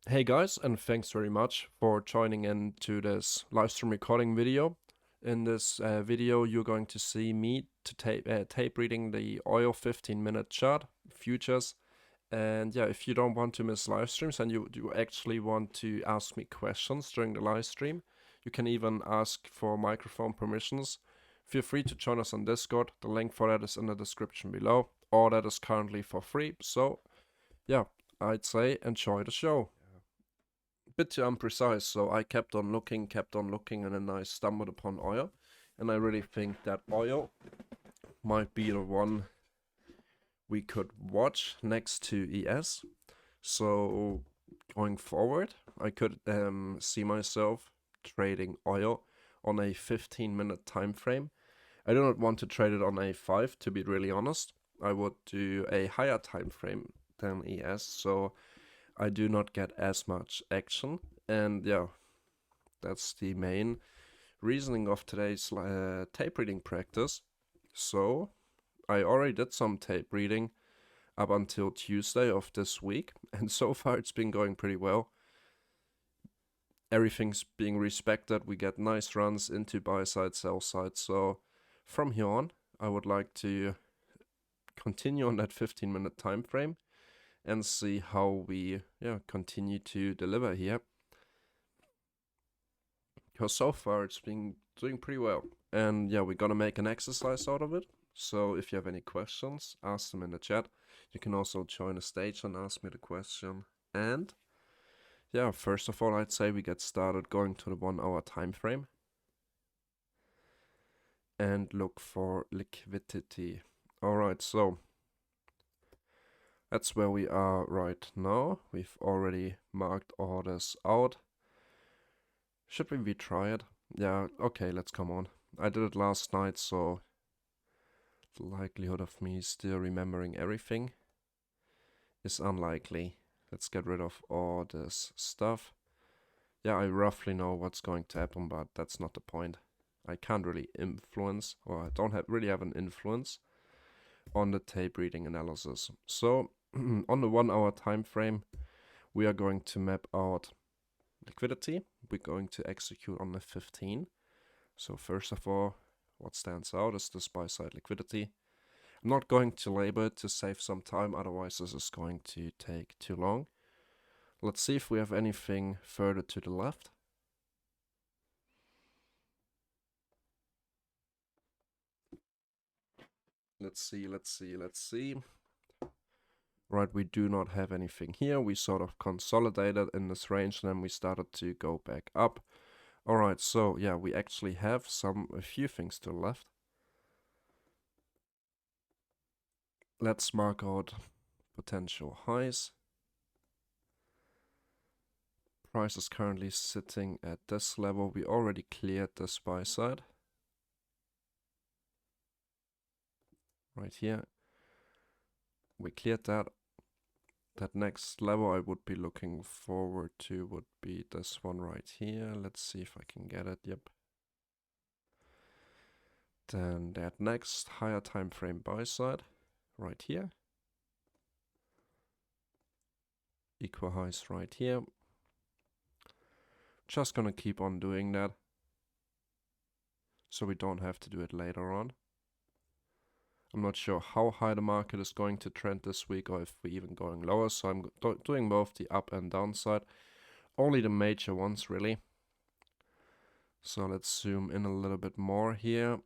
Hey guys, and thanks very much for joining in to this live stream recording video. In this video, you're going to see me to tape reading the oil 15-minute chart futures. And yeah, if you don't want to miss live streams and you actually want to ask me questions during the live stream, you can even ask for microphone permissions. Feel free to join us on Discord. The link for that is in the description below, or that is currently for free. So yeah, I'd say enjoy the show. Bit too imprecise, so I kept on looking, and then I stumbled upon oil. And I really think that oil might be the one we could watch next to ES. So going forward, I could see myself trading oil on a 15-minute time frame. I do not want to trade it on a 5, to be really honest. I would do a higher time frame than ES, so I do not get as much action. And yeah, that's the main reasoning of today's tape reading practice. So I already did some tape reading up until Tuesday of this week, and so far it's been going pretty well. Everything's being respected. We get nice runs into buy side, sell side. So from here on, I would like to continue on that 15-minute time frame and see how we continue to deliver here. Because so far it's been doing pretty well. And yeah, we're gonna make an exercise out of it. So if you have any questions, ask them in the chat. You can also join the stage and ask me the question. And yeah, first of all, I'd say we get started going to the 1 hour time frame and look for liquidity. Alright, so that's where we are right now. We've already marked orders out. Should we retry it? Yeah, okay, let's come on. I did it last night, so the likelihood of me still remembering everything is unlikely. Let's get rid of all this stuff. Yeah, I roughly know what's going to happen, but that's not the point. I can't really influence, or I don't really have an influence on the tape reading analysis. So on the 1 hour time frame, we are going to map out liquidity. We're going to execute on the 15. So first of all, what stands out is this buy side liquidity. I'm not going to label it to save some time, otherwise this is going to take too long. Let's see if we have anything further to the left. Let's see. Right, we do not have anything here. We sort of consolidated in this range and then we started to go back up. Alright, so yeah, we actually have a few things to the left. Let's mark out potential highs. Price is currently sitting at this level. We already cleared this buy side. Right here. We cleared that. That next level I would be looking forward to would be this one right here. Let's see if I can get it. Yep. Then that next higher time frame buy side right here. Equal highs right here. Just gonna keep on doing that, so we don't have to do it later on. I'm not sure how high the market is going to trend this week or if we're even going lower, so I'm doing both the up and down side. Only the major ones really. So let's zoom in a little bit more here.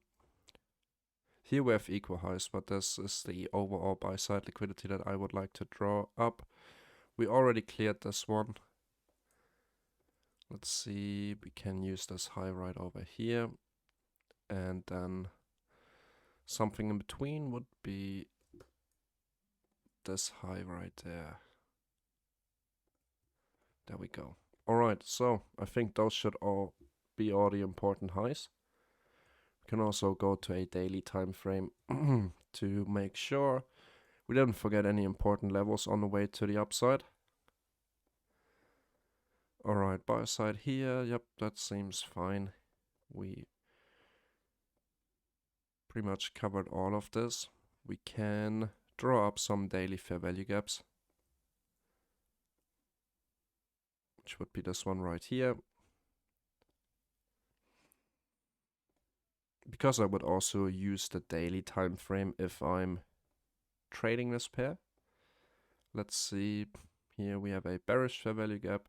Here we have equal highs, but this is the overall buy side liquidity that I would like to draw up. We already cleared this one. Let's see, we can use this high right over here. And then something in between would be this high right there. There we go. Alright, so I think those should all be all the important highs. We can also go to a daily time frame to make sure we didn't forget any important levels on the way to the upside. Alright, buy side here. Yep, that seems fine. We pretty much covered all of this. We can draw up some daily fair value gaps. which would be this one right here. Because I would also use the daily time frame if I'm trading this pair. Let's see, here we have a bearish fair value gap,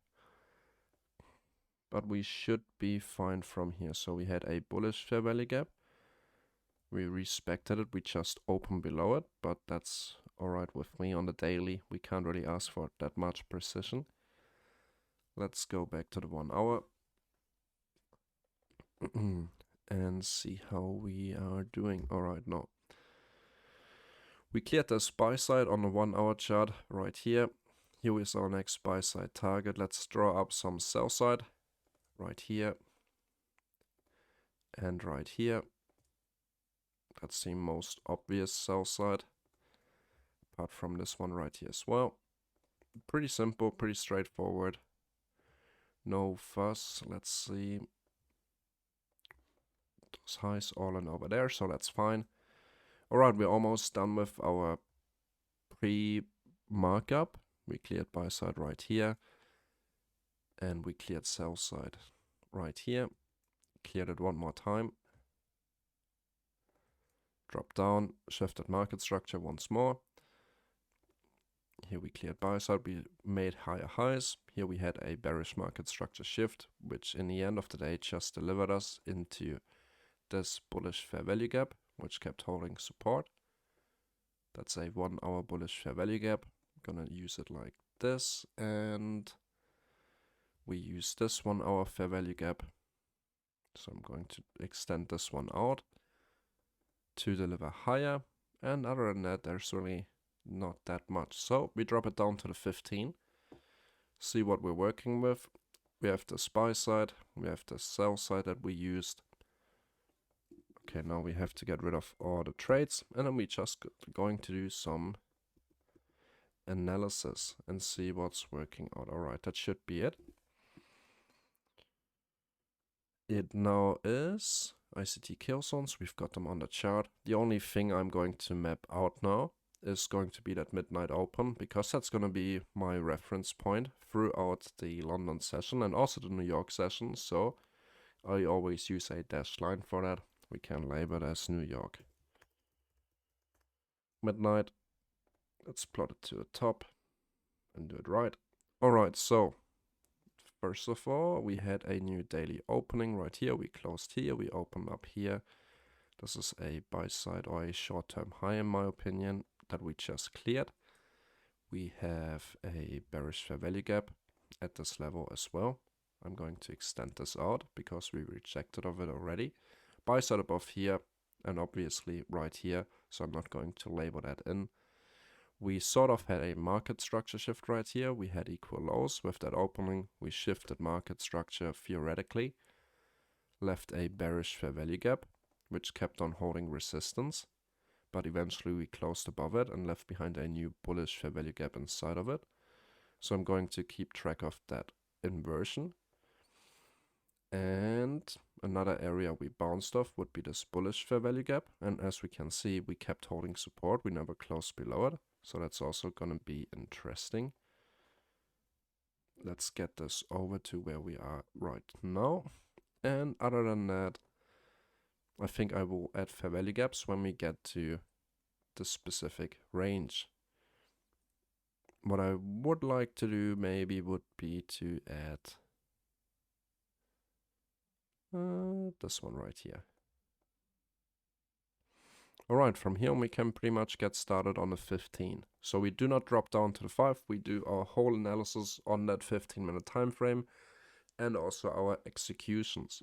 but we should be fine from here. So we had a bullish fair value gap. We respected it, we just opened below it, but that's alright with me. On the daily, we can't really ask for that much precision. Let's go back to the 1 hour and see how we are doing. Alright, now we cleared this buy side on the 1 hour chart right here. Here is our next buy side target. Let's draw up some sell side right here and right here. That's the most obvious sell side, apart from this one right here as well. Pretty simple, pretty straightforward. No fuss. Let's see. Those highs all in over there, so that's fine. Alright, we're almost done with our pre-markup. We cleared buy side right here. And we cleared sell side right here. Cleared it one more time. Drop down, shifted market structure once more. Here we cleared buy side, we made higher highs. Here we had a bearish market structure shift, which in the end of the day just delivered us into this bullish fair value gap, which kept holding support. That's a 1 hour bullish fair value gap. I'm gonna use it like this, and we use this 1 hour fair value gap. So I'm going to extend this one out to deliver higher, and other than that there's really not that much. So we drop it down to the 15, see what we're working with. We have the buy side, we have the sell side that we used. Okay, now we have to get rid of all the trades, and then we just going to do some analysis and see what's working out. Alright, that should be it. It now is ICT kill zones. We've got them on the chart. The only thing I'm going to map out now is going to be that midnight open, because that's going to be my reference point throughout the London session and also the New York session. So I always use a dashed line for that. We can label it as New York. Midnight. Let's plot it to the top and do it right. Alright, so first of all, we had a new daily opening right here. We closed here, we opened up here. This is a buy side or a short-term high in my opinion that we just cleared. We have a bearish fair value gap at this level as well. I'm going to extend this out because we rejected of it already. Buy side above here and obviously right here, so I'm not going to label that in. We sort of had a market structure shift right here. We had equal lows with that opening. We shifted market structure theoretically, left a bearish fair value gap, which kept on holding resistance, but eventually we closed above it and left behind a new bullish fair value gap inside of it. So I'm going to keep track of that inversion. And another area we bounced off would be this bullish fair value gap. And as we can see, we kept holding support. We never closed below it. So that's also going to be interesting. Let's get this over to where we are right now. And other than that, I think I will add fair value gaps when we get to the specific range. What I would like to do maybe would be to add this one right here. Alright, from here we can pretty much get started on the 15. So we do not drop down to the 5, we do our whole analysis on that 15-minute time frame and also our executions.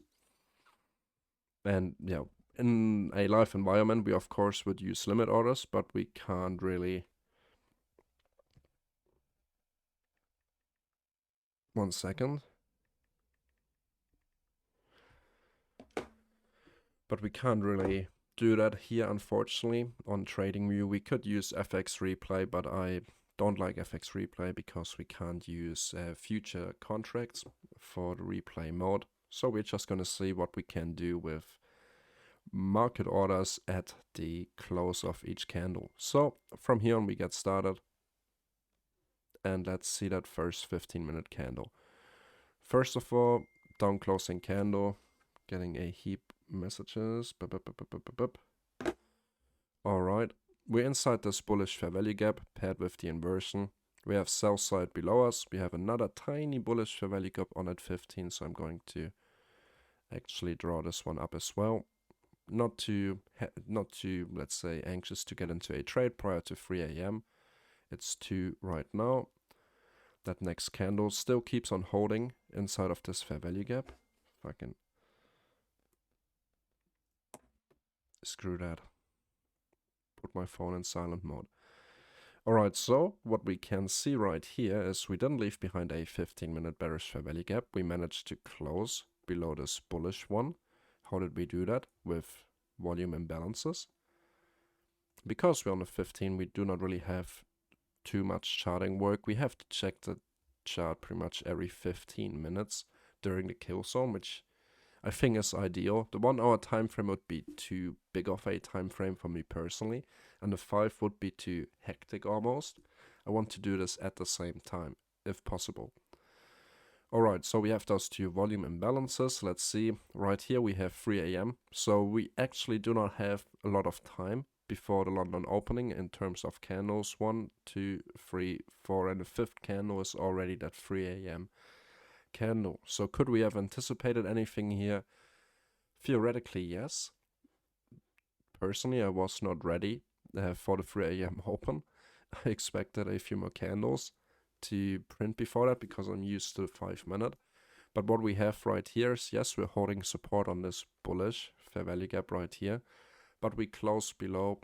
And yeah, in a live environment we of course would use limit orders, but we can't really... One second. But we can't really do that here, unfortunately. On TradingView we could use FX replay, but I don't like FX replay because we can't use future contracts for the replay mode. So we're just going to see what we can do with market orders at the close of each candle. So from here on we get started, and let's see that first 15-minute candle. First of all, down closing candle, getting a heap messages. Alright, we're inside this bullish fair value gap paired with the inversion. We have sell side below us. We have another tiny bullish fair value gap on at 15, so I'm going to actually draw this one up as well. Not too, let's say, anxious to get into a trade prior to 3 a.m. It's 2 right now. That next candle still keeps on holding inside of this fair value gap. Fucking screw that. Put my phone in silent mode. Alright, so what we can see right here is we didn't leave behind a 15-minute bearish fair value gap. We managed to close below this bullish one. How did we do that? With volume imbalances. Because we're on the 15, we do not really have too much charting work. We have to check the chart pretty much every 15 minutes during the kill zone, which I think is ideal. The 1 hour time frame would be too big of a time frame for me personally, and the 5 would be too hectic almost. I want to do this at the same time, if possible. Alright, so we have those 2 volume imbalances. Let's see, right here we have 3 a.m. So we actually do not have a lot of time before the London opening in terms of candles. 1, 2, 3, 4, and the 5th candle is already that 3 a.m. candle. So could we have anticipated anything here? Theoretically, yes. Personally, I was not ready for the 3 a.m. open. I expected a few more candles to print before that because I'm used to the 5-minute. But what we have right here is, yes, we're holding support on this bullish fair value gap right here. But we close below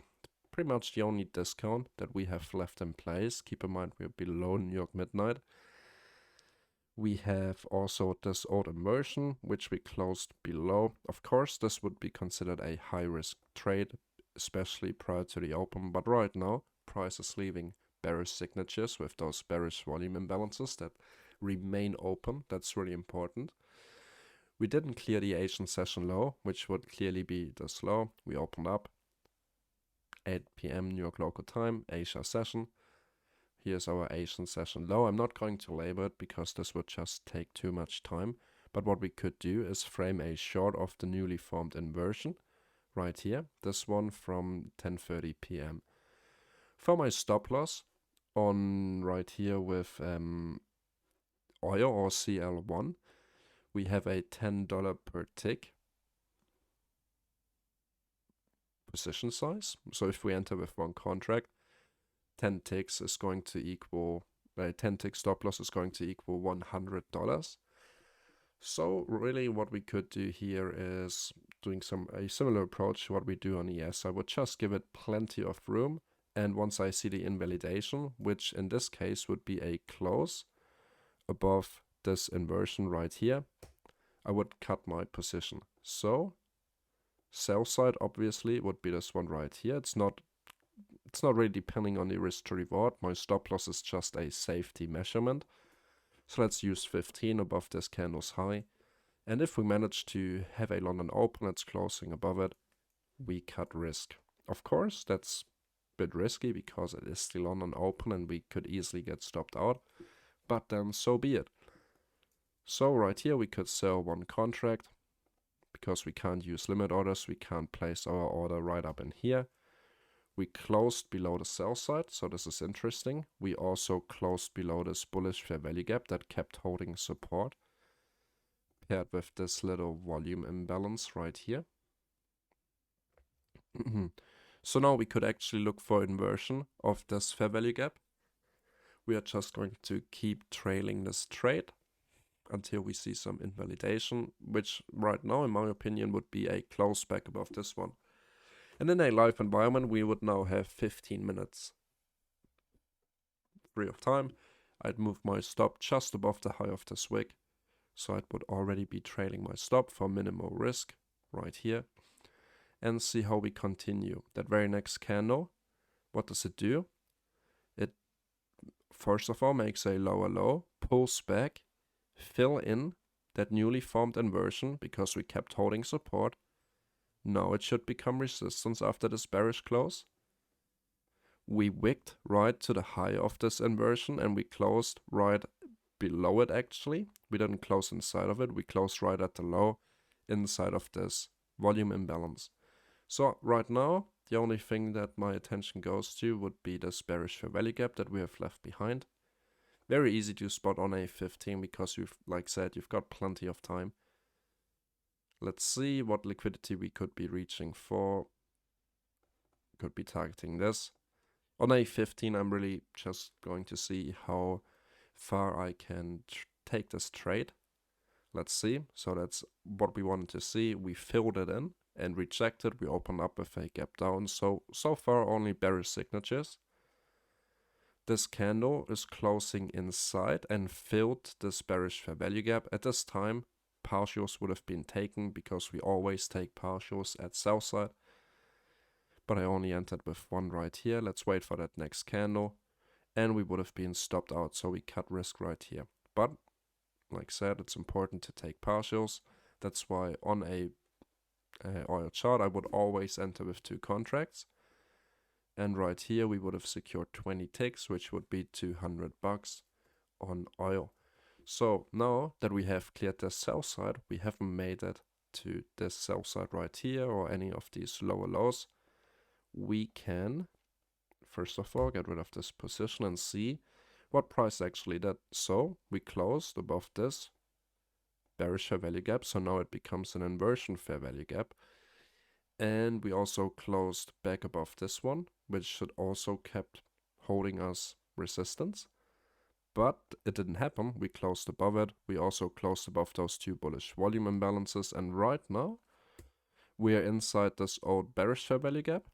pretty much the only discount that we have left in place. Keep in mind we're below New York midnight. We have also this old inversion, which we closed below. Of course, this would be considered a high-risk trade, especially prior to the open. But right now, price is leaving bearish signatures with those bearish volume imbalances that remain open. That's really important. We didn't clear the Asian session low, which would clearly be this low. We opened up 8 p.m. New York local time, Asia session. Here's our Asian session low. I'm not going to label it because this would just take too much time. But what we could do is frame a short of the newly formed inversion right here. This one from 10:30 p.m. For my stop loss on right here with oil or CL1, we have a $10 per tick position size. So if we enter with 1 contract, 10 ticks is going to equal, 10 tick stop loss is going to equal $100. So really what we could do here is doing a similar approach to what we do on ES. I would just give it plenty of room. And once I see the invalidation, which in this case would be a close above this inversion right here, I would cut my position. So sell side obviously would be this one right here. It's not really depending on the risk to reward. My stop loss is just a safety measurement. So let's use 15 above this candle's high. And if we manage to have a London open that's closing above it, we cut risk. Of course, that's a bit risky because it is still London open and we could easily get stopped out. But then so be it. So right here we could sell 1 contract because we can't use limit orders. We can't place our order right up in here. We closed below the sell side, so this is interesting. We also closed below this bullish fair value gap that kept holding support, paired with this little volume imbalance right here. So now we could actually look for inversion of this fair value gap. We are just going to keep trailing this trade until we see some invalidation, which right now, in my opinion, would be a close back above this one. And in a live environment, we would now have 15 minutes free of time. I'd move my stop just above the high of this wick, so I would already be trailing my stop for minimal risk right here, and see how we continue. That very next candle, what does it do? It first of all makes a lower low, pulls back, fill in that newly formed inversion because we kept holding support. Now it should become resistance after this bearish close. We wicked right to the high of this inversion and we closed right below it actually. We didn't close inside of it, we closed right at the low inside of this volume imbalance. So right now, the only thing that my attention goes to would be this bearish fair value gap that we have left behind. Very easy to spot on A15 because you've, like said, you've got plenty of time. Let's see what liquidity we could be reaching for. Could be targeting this. On A15, I'm really just going to see how far I can take this trade. Let's see. So that's what we wanted to see. We filled it in and rejected. We opened up with a gap down. So far only bearish signatures. This candle is closing inside and filled this bearish fair value gap. At this time, partials would have been taken because we always take partials at sell side. But I only entered with one right here. Let's wait for that next candle. And we would have been stopped out, so we cut risk right here. But, like I said, it's important to take partials. That's why on a oil chart, I would always enter with 2 contracts. And right here, we would have secured 20 ticks, which would be $200 on oil. So now that we have cleared the sell side, we haven't made it to this sell side right here or any of these lower lows. We can, first of all, get rid of this position and see what price actually did. So we closed above this bearish fair value gap. So now it becomes an inversion fair value gap. And we also closed back above this one, which should also kept holding us resistance. But it didn't happen. We closed above it. We also closed above those 2 bullish volume imbalances. And right now, we are inside this old bearish fair value gap.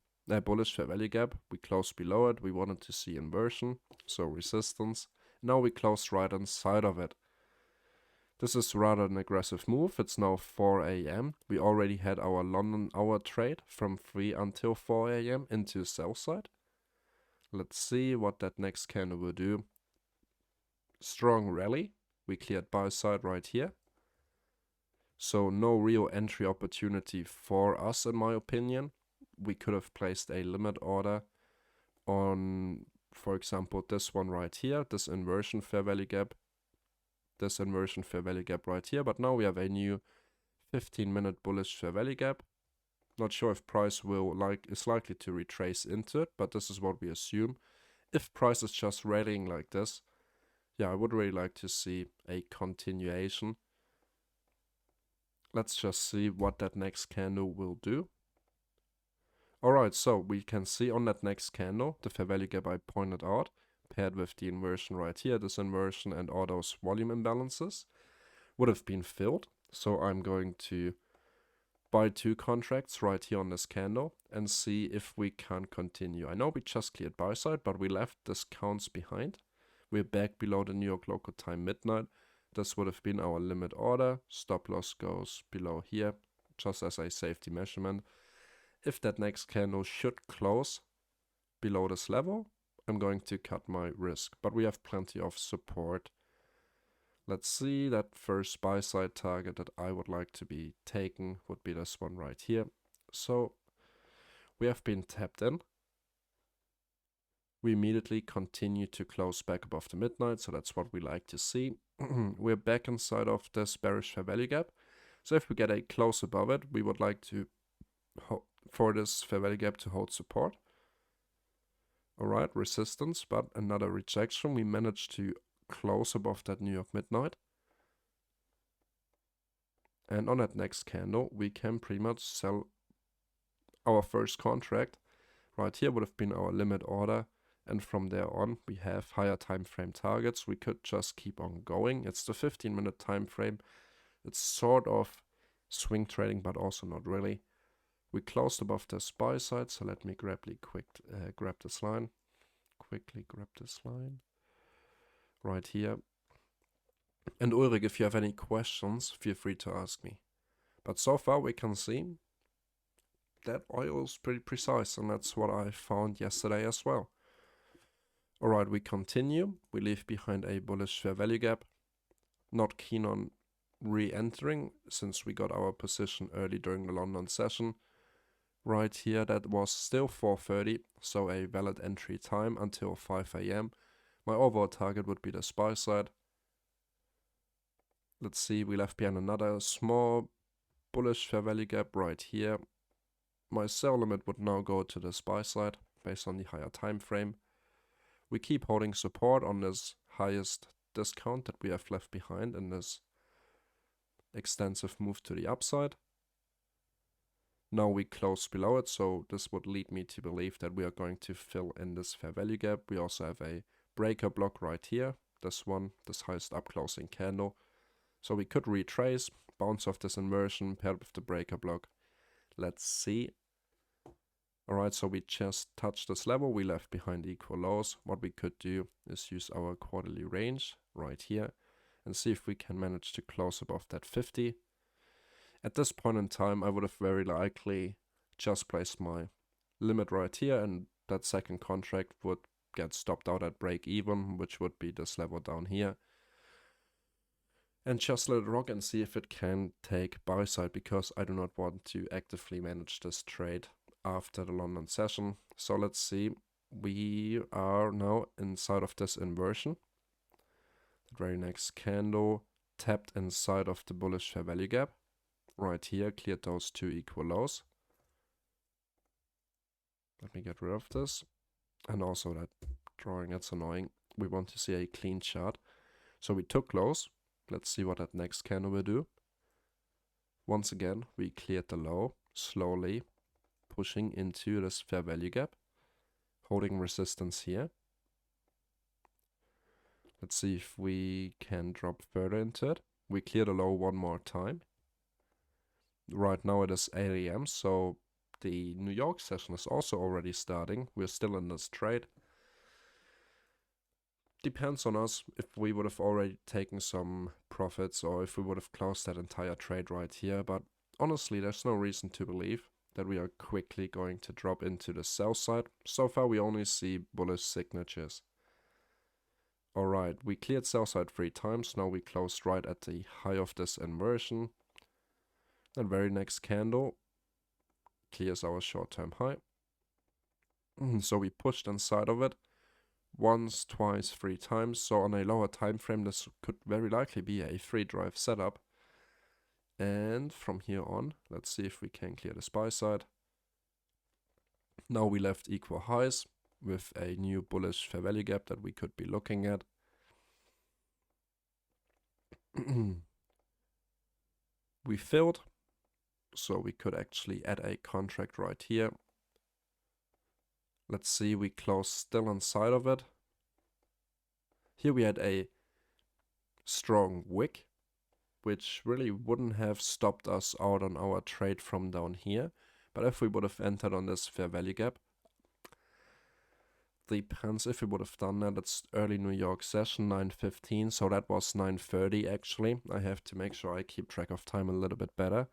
Bullish fair value gap. We closed below it. We wanted to see inversion, so resistance. Now we closed right inside of it. This is rather an aggressive move. It's now 4 AM. We already had our London hour trade from 3 until 4 AM into sell side. Let's see what that next candle will do. Strong rally. We cleared buy side right here. So no real entry opportunity for us, in my opinion. We could have placed a limit order on, for example, this one right here, this inversion fair value gap. This inversion fair value gap right here, but now we have a new 15-minute bullish fair value gap. Not sure if price is likely to retrace into it, but this is what we assume. If price is just rallying like this, yeah, I would really like to see a continuation. Let's just see what that next candle will do. Alright, so we can see on that next candle, the fair value gap I pointed out, paired with the inversion right here, this inversion and all those volume imbalances would have been filled. So I'm going to buy 2 contracts right here on this candle and see if we can continue. I know we just cleared buy side, but we left discounts behind. We're back below the New York local time midnight. This would have been our limit order. Stop loss goes below here, just as a safety measurement. If that next candle should close below this level, I'm going to cut my risk, but we have plenty of support. Let's see, that first buy side target that I would like to be taken would be this one right here. So we have been tapped in. We immediately continue to close back above the midnight, so that's what we like to see. We're back inside of this bearish fair value gap. So if we get a close above it, we would like to, for this fair value gap to hold support. Alright, resistance, but another rejection. We managed to close above that New York midnight. And on that next candle, we can pretty much sell our first contract. Right here would have been our limit order. And from there on, we have higher time frame targets. We could just keep on going. It's the 15-minute time frame. It's sort of swing trading, but also not really. We closed above this buy side, so let me grab this line. Quickly grab this line right here. And Ulrich, if you have any questions, feel free to ask me. But so far we can see that oil is pretty precise, and that's what I found yesterday as well. Alright, we continue. We leave behind a bullish fair value gap. Not keen on re-entering since we got our position early during the London session. Right here, that was still 4:30, so a valid entry time until 5 AM. My overall target would be the buy side. Let's see, we left behind another small bullish fair value gap right here. My sell limit would now go to this buy side based on the higher time frame. We keep holding support on this highest discount that we have left behind in this extensive move to the upside. Now we close below it, so this would lead me to believe that we are going to fill in this fair value gap. We also have a breaker block right here, this one, this highest up closing candle. So we could retrace, bounce off this inversion paired with the breaker block. Let's see. Alright, so we just touched this level, we left behind equal lows. What we could do is use our quarterly range right here and see if we can manage to close above that 50. At this point in time, I would have very likely just placed my limit right here, and that second contract would get stopped out at break even, which would be this level down here. And just let it rock and see if it can take buy side, because I do not want to actively manage this trade after the London session. So let's see, we are now inside of this inversion. The very next candle tapped inside of the bullish fair value gap. Right here, cleared those two equal lows. Let me get rid of this. And also that drawing, that's annoying. We want to see a clean chart. So we took lows. Let's see what that next candle will do. Once again, we cleared the low, slowly pushing into this fair value gap, holding resistance here. Let's see if we can drop further into it. We clear the low one more time. Right now it is 8 AM, so the New York session is also already starting. We're still in this trade. Depends on us if we would have already taken some profits or if we would have closed that entire trade right here. But honestly, there's no reason to believe that we are quickly going to drop into the sell side. So far, we only see bullish signatures. Alright, we cleared sell side 3 times. Now we closed right at the high of this inversion. The very next candle clears our short-term high. So we pushed inside of it once, twice, 3 times. So on a lower time frame, this could very likely be a 3-drive setup. And from here on, let's see if we can clear this buy side. Now we left equal highs with a new bullish fair value gap that we could be looking at. We filled, so we could actually add a contract right here. Let's see, we closed still inside of it. Here we had a strong wick, which really wouldn't have stopped us out on our trade from down here. But if we would have entered on this fair value gap, depends if we would have done that. It's early New York session, 9:15, so that was 9:30 actually. I have to make sure I keep track of time a little bit better.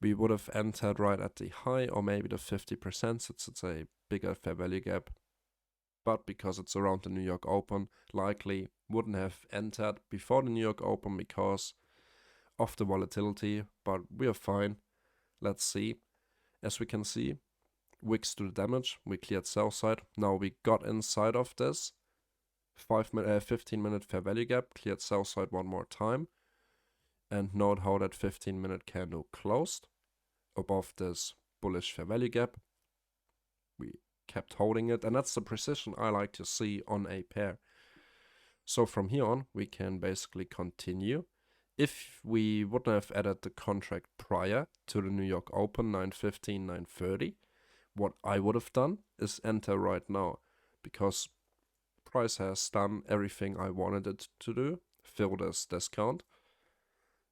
We would have entered right at the high or maybe the 50% since it's a bigger fair value gap. But because it's around the New York Open, likely wouldn't have entered before the New York Open because of the volatility, but we are fine. Let's see. As we can see, wicks to the damage, we cleared sell side. Now we got inside of this 15-minute fair value gap, cleared sell side one more time. And note how that 15-minute candle closed above this bullish fair value gap. We kept holding it, and that's the precision I like to see on a pair. So from here on, we can basically continue. If we wouldn't have added the contract prior to the New York Open, 9:15, 9:30, what I would have done is enter right now, because price has done everything I wanted it to do. Fill this discount,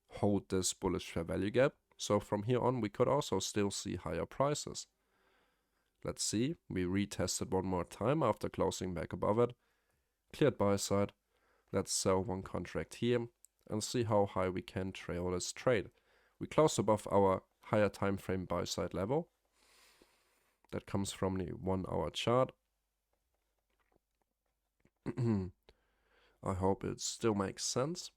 hold this bullish fair value gap. So from here on, we could also still see higher prices. Let's see, we retested one more time after closing back above it. Cleared buy side. Let's sell one contract here and see how high we can trail this trade. We closed above our higher time frame buy side level. That comes from the 1-hour chart. I hope it still makes sense.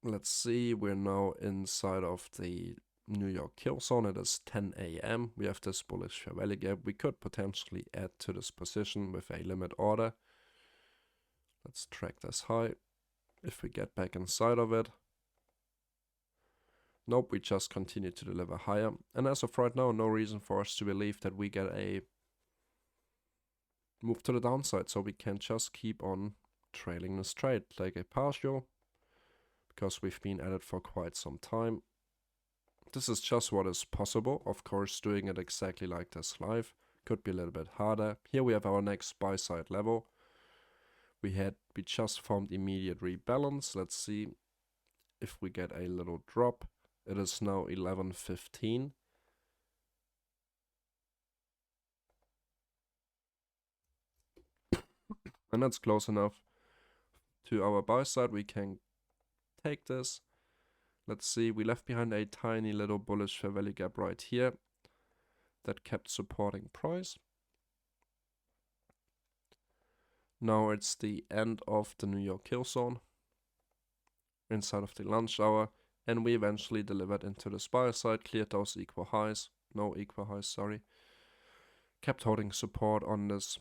Let's see, we're now inside of the New York kill zone. It is 10 AM. We have this bullish fair value gap. We could potentially add to this position with a limit order. Let's track this high. If we get back inside of it. Nope, we just continue to deliver higher. And as of right now, no reason for us to believe that we get a move to the downside. So we can just keep on trailing this trade like a partial, because we've been at it for quite some time. This is just what is possible. Of course, doing it exactly like this live could be a little bit harder. Here we have our next buy side level. We just formed immediate rebalance. Let's see if we get a little drop. It is now 11:15. And that's close enough to our buy side. We can take this. Let's see, we left behind a tiny little bullish fair value gap right here that kept supporting price. Now it's the end of the New York kill zone inside of the lunch hour, and we eventually delivered into the buy side, cleared those equal highs. No equal highs, sorry. Kept holding support on this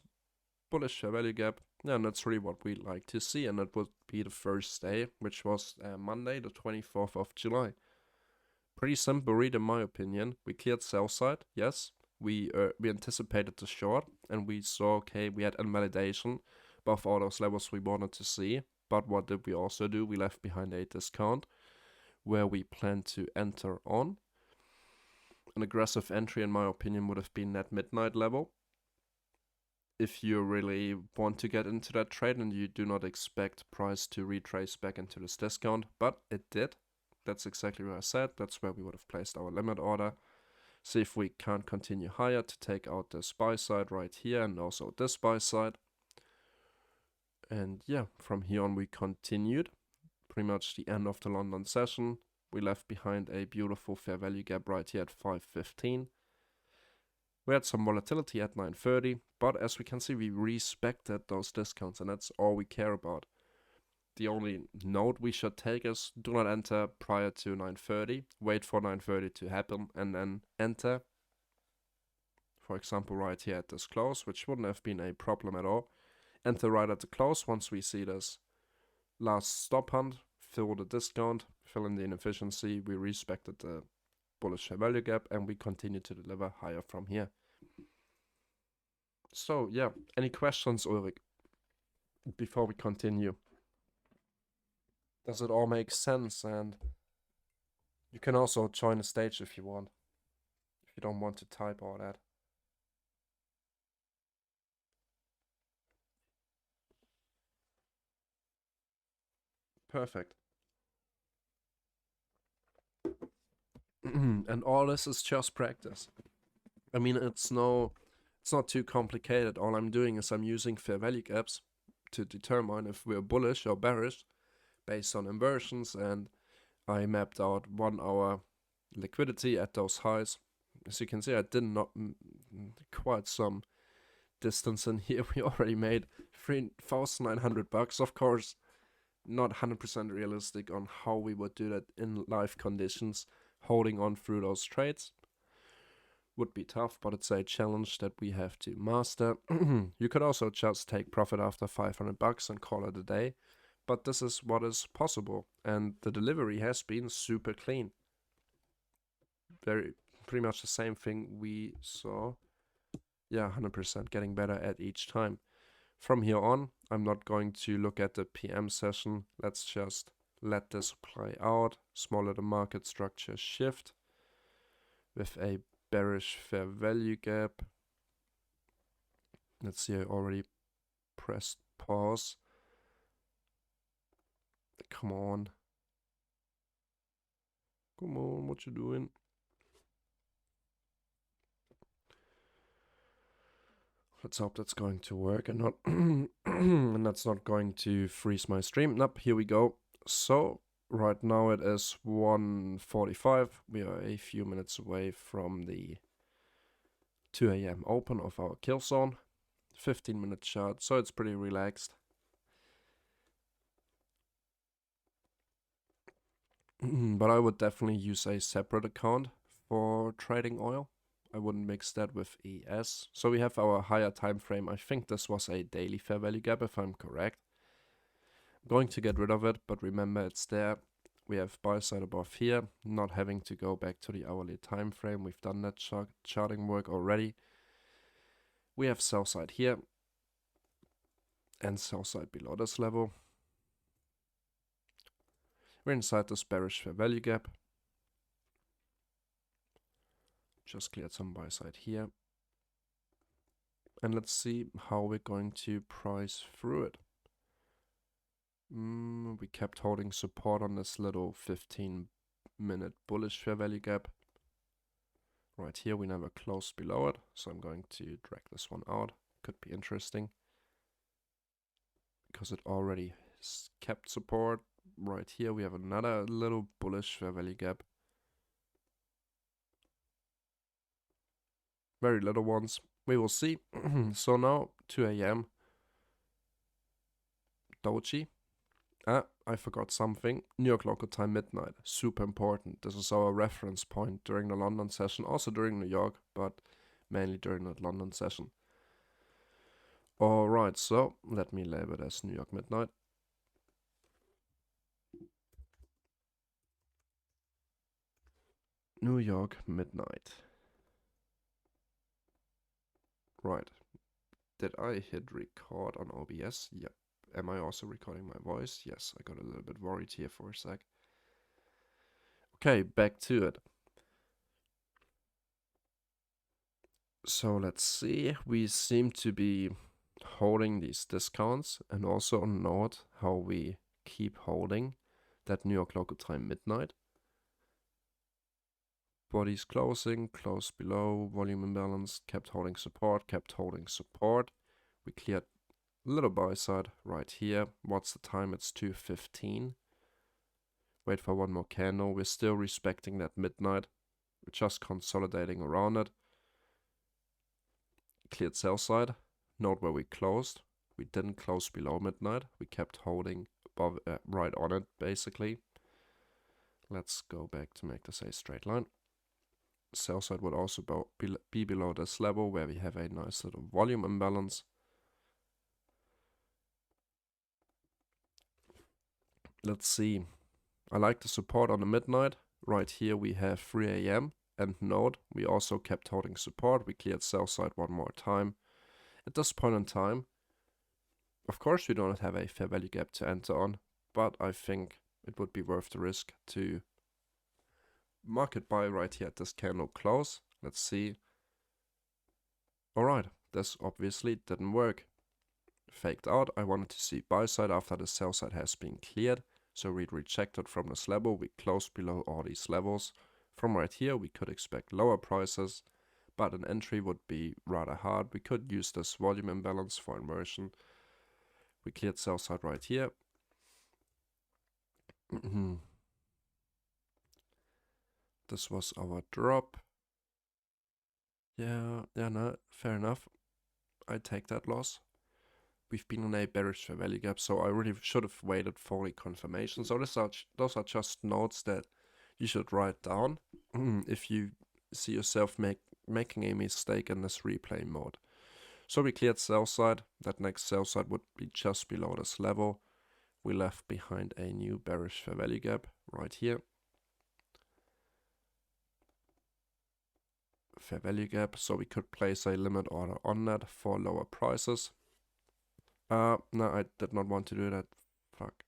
bullish fair value gap. Yeah, and that's really what we like to see, and that would be the first day, which was Monday, the 24th of July. Pretty simple read in my opinion. We cleared sell side, yes. We anticipated the short, and we saw, okay, we had invalidation above all those levels we wanted to see. But what did we also do? We left behind a discount where we plan to enter on. An aggressive entry, in my opinion, would have been that midnight level. If you really want to get into that trade and you do not expect price to retrace back into this discount, but it did. That's exactly what I said. That's where we would have placed our limit order. See if we can't continue higher to take out this buy side right here and also this buy side. And yeah, from here on we continued. Pretty much the end of the London session. We left behind a beautiful fair value gap right here at 515. We had some volatility at 930, but as we can see, we respected those discounts, and that's all we care about. The only note we should take is do not enter prior to 930. Wait for 930 to happen and then enter. For example, right here at this close, which wouldn't have been a problem at all. Enter right at the close once we see this last stop hunt, fill the discount, fill in the inefficiency. We respected the bullish fair value gap, and we continue to deliver higher from here. So yeah, any questions, Ulrich, before we continue? Does it all make sense? And you can also join the stage if you want, if you don't want to type all that. Perfect. And all this is just practice. I mean, it's not too complicated. All I'm doing is I'm using fair value gaps to determine if we're bullish or bearish based on inversions, and I mapped out 1 hour liquidity at those highs. As you can see, I did not quite some distance in here. We already made $3,900. Of course, not 100% realistic on how we would do that in live conditions. Holding on through those trades would be tough, but it's a challenge that we have to master. You could also just take profit after $500 and call it a day, but this is what is possible, and the delivery has been super clean. Pretty much the same thing we saw. Yeah, 100% getting better at each time. From here on, I'm not going to look at the PM session. Let's just let this play out. Small little market structure shift with a bearish fair value gap. Let's see, I already pressed pause. Come on. Come on, what you doing? Let's hope that's going to work and not and that's not going to freeze my stream. Nope, here we go. So right now it is 1:45. We are a few minutes away from the 2 a.m. open of our kill zone. 15-minute chart, so it's pretty relaxed. But I would definitely use a separate account for trading oil. I wouldn't mix that with ES. So we have our higher time frame. I think this was a daily fair value gap, if I'm correct. Going to get rid of it, but remember it's there. We have buy side above here, not having to go back to the hourly time frame. We've done that charting work already. We have sell side here and sell side below this level. We're inside this bearish fair value gap. Just cleared some buy side here. And let's see how we're going to price through it. We kept holding support on this little 15-minute bullish fair value gap. Right here, we never closed below it, so I'm going to drag this one out. Could be interesting, because it already kept support. Right here, we have another little bullish fair value gap. Very little ones. We will see. So now, 2 a.m. Doji. I forgot something. New York local time midnight. Super important. This is our reference point during the London session. Also during New York, but mainly during the London session. Alright, so let me label it as New York midnight. New York midnight. Right. Did I hit record on OBS? Yep. Am I also recording my voice? Yes, I got a little bit worried here for a sec. Okay, back to it. So let's see. We seem to be holding these discounts, and also note how we keep holding that New York local time midnight. Bodies closing, close below, volume imbalance, kept holding support, kept holding support. We cleared a little buy side right here. What's the time? It's 2:15. Wait for one more candle. We're still respecting that midnight. We're just consolidating around it. Cleared sell side. Note where we closed. We didn't close below midnight. We kept holding above, right on it, basically. Let's go back to make this a straight line. Sell side would also be below this level, where we have a nice little volume imbalance. Let's see. I like the support on the midnight. Right here we have 3 a.m. And note, we also kept holding support. We cleared sell side one more time. At this point in time, of course we don't have a fair value gap to enter on, but I think it would be worth the risk to market buy right here at this candle close. Let's see. Alright, this obviously didn't work. Faked out. I wanted to see buy side after the sell side has been cleared. So we rejected from this level. We closed below all these levels. From right here, we could expect lower prices, but an entry would be rather hard. We could use this volume imbalance for inversion. We cleared sell side right here. This was our drop. Yeah, no, fair enough. I take that loss. We've been in a bearish fair value gap, so I really should have waited for the confirmation. So those are just notes that you should write down if you see yourself making a mistake in this replay mode. So we cleared sell side. That next sell side would be just below this level. We left behind a new bearish fair value gap right here. Fair value gap, so we could place a limit order on that for lower prices. No, I did not want to do that. Fuck.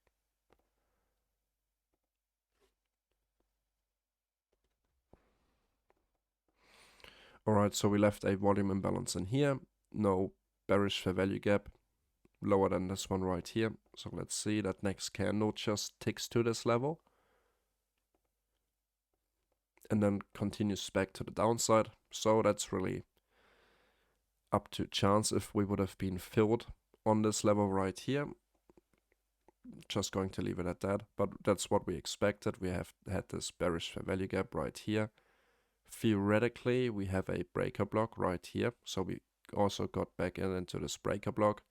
Alright, so we left a volume imbalance in here. No bearish fair value gap. Lower than this one right here. So let's see, that next candle just ticks to this level. And then continues back to the downside. So that's really up to chance if we would have been filled on this level right here. Just going to leave it at that, but that's what we expected. We have had this bearish fair value gap right here. Theoretically, we have a breaker block right here, so we also got back into this breaker block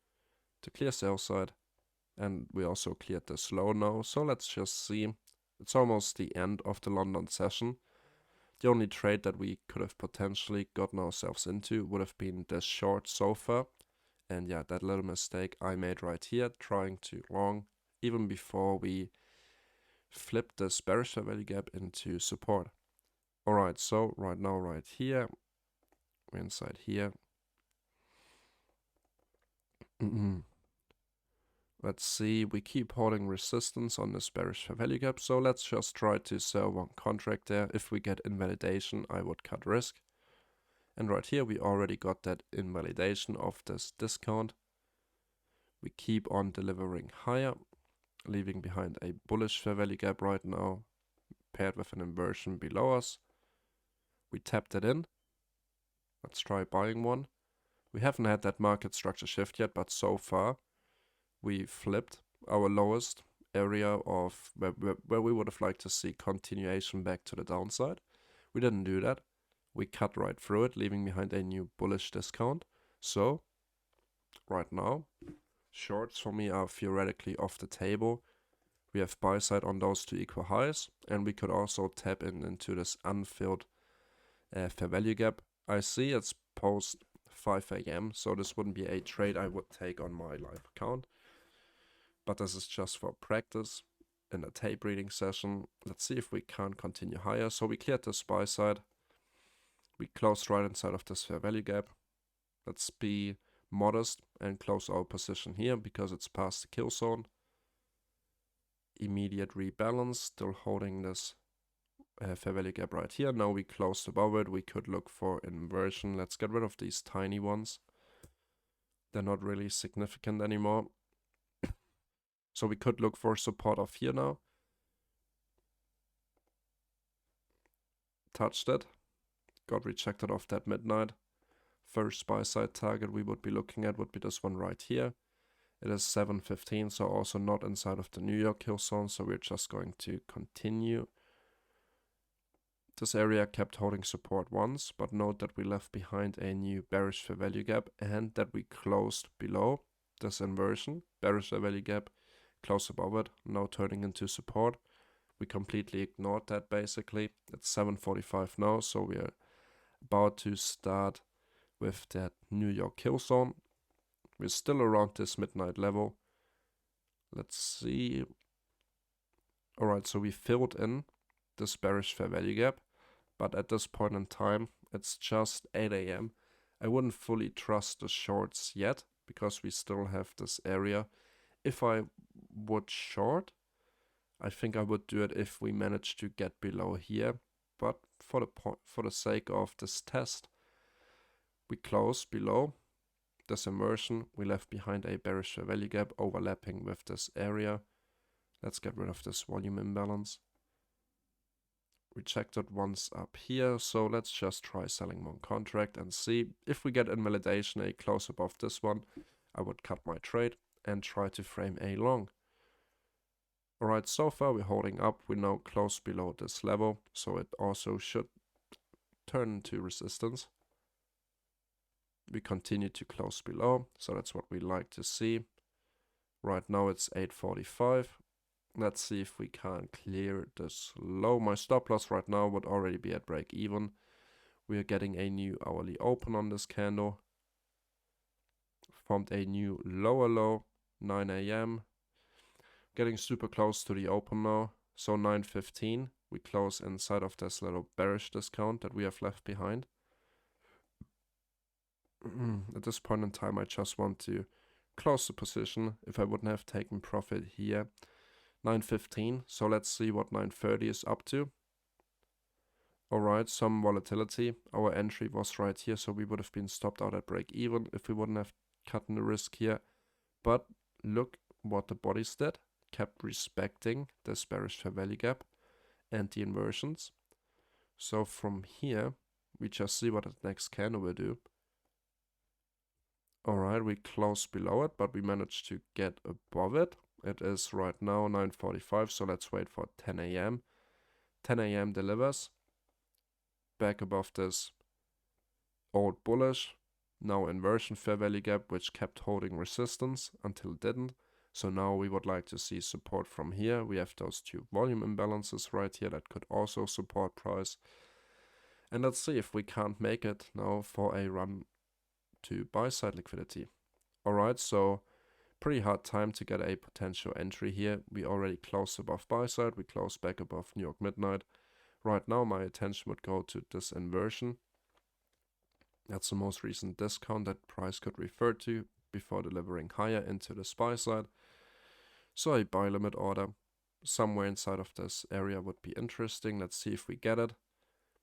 to clear sell side, and we also cleared this low now. So let's just see. It's almost the end of the London session. The only trade that we could have potentially gotten ourselves into would have been this short so far. And yeah, that little mistake I made right here, trying to long even before we flip this bearish fair value gap into support. Alright, so right now, right here, we're inside here. Let's see, we keep holding resistance on this bearish fair value gap, so let's just try to sell one contract there. If we get invalidation, I would cut risk. And right here, we already got that invalidation of this discount. We keep on delivering higher, leaving behind a bullish fair value gap right now, paired with an inversion below us. We tapped it in. Let's try buying one. We haven't had that market structure shift yet, but so far we flipped our lowest area of where we would have liked to see continuation back to the downside. We didn't do that. We cut right through it, leaving behind a new bullish discount. So right now, shorts for me are theoretically off the table. We have buy side on those two equal highs, and we could also tap into this unfilled fair value gap. I see it's post 5 AM, so this wouldn't be a trade I would take on my live account. But this is just for practice in a tape reading session. Let's see if we can continue higher. So we cleared this buy side. We closed right inside of this fair value gap. Let's be modest and close our position here because it's past the kill zone. Immediate rebalance, still holding this fair value gap right here. Now we closed above it. We could look for inversion. Let's get rid of these tiny ones. They're not really significant anymore. So we could look for support off here now. Touched it. Got rejected off that midnight. First buy side target we would be looking at would be this one right here. It is 7.15, so also not inside of the New York kill zone, so we're just going to continue. This area kept holding support once, but note that we left behind a new bearish fair value gap and that we closed below this inversion, bearish fair value gap, close above it, now turning into support. We completely ignored that basically. It's 7.45 now, so we're about to start with that New York kill zone. We're still around this midnight level. Let's see. Alright, so we filled in this bearish fair value gap, but at this point in time, it's just 8 AM. I wouldn't fully trust the shorts yet because we still have this area. If I would short, I think I would do it if we manage to get below here. But for the sake of this test, we close below this inversion. We left behind a bearish fair value gap overlapping with this area. Let's get rid of this volume imbalance. Rejected once up here, so let's just try selling one contract and see if we get invalidation a close above this one. I would cut my trade and try to frame a long. Alright, so far we're holding up. We're now close below this level, so it also should turn into resistance. We continue to close below, so that's what we like to see. Right now it's 8.45. Let's see if we can clear this low. My stop loss right now would already be at break even. We are getting a new hourly open on this candle. Formed a new lower low, 9 AM. Getting super close to the open now. So 9.15. We close inside of this little bearish discount that we have left behind. At this point in time, I just want to close the position. If I wouldn't have taken profit here, 9.15. So let's see what 9.30 is up to. Alright, some volatility. Our entry was right here, so we would have been stopped out at break even if we wouldn't have cut the risk here. But look what the bodies did. Kept respecting this bearish fair value gap and the inversions. So from here, we just see what the next candle will do. Alright, we closed below it, but we managed to get above it. It is right now 9.45, so let's wait for 10 AM. 10 AM delivers. Back above this old bullish. Now inversion fair value gap, which kept holding resistance until it didn't. So now we would like to see support from here. We have those two volume imbalances right here that could also support price. And let's see if we can't make it now for a run to buy side liquidity. Alright, so Pretty hard time to get a potential entry here. We already closed above buy side, we closed back above New York midnight. Right now my attention would go to this inversion. That's the most recent discount that price could refer to before delivering higher into the buy side. So a buy limit order somewhere inside of this area would be interesting. Let's see if we get it.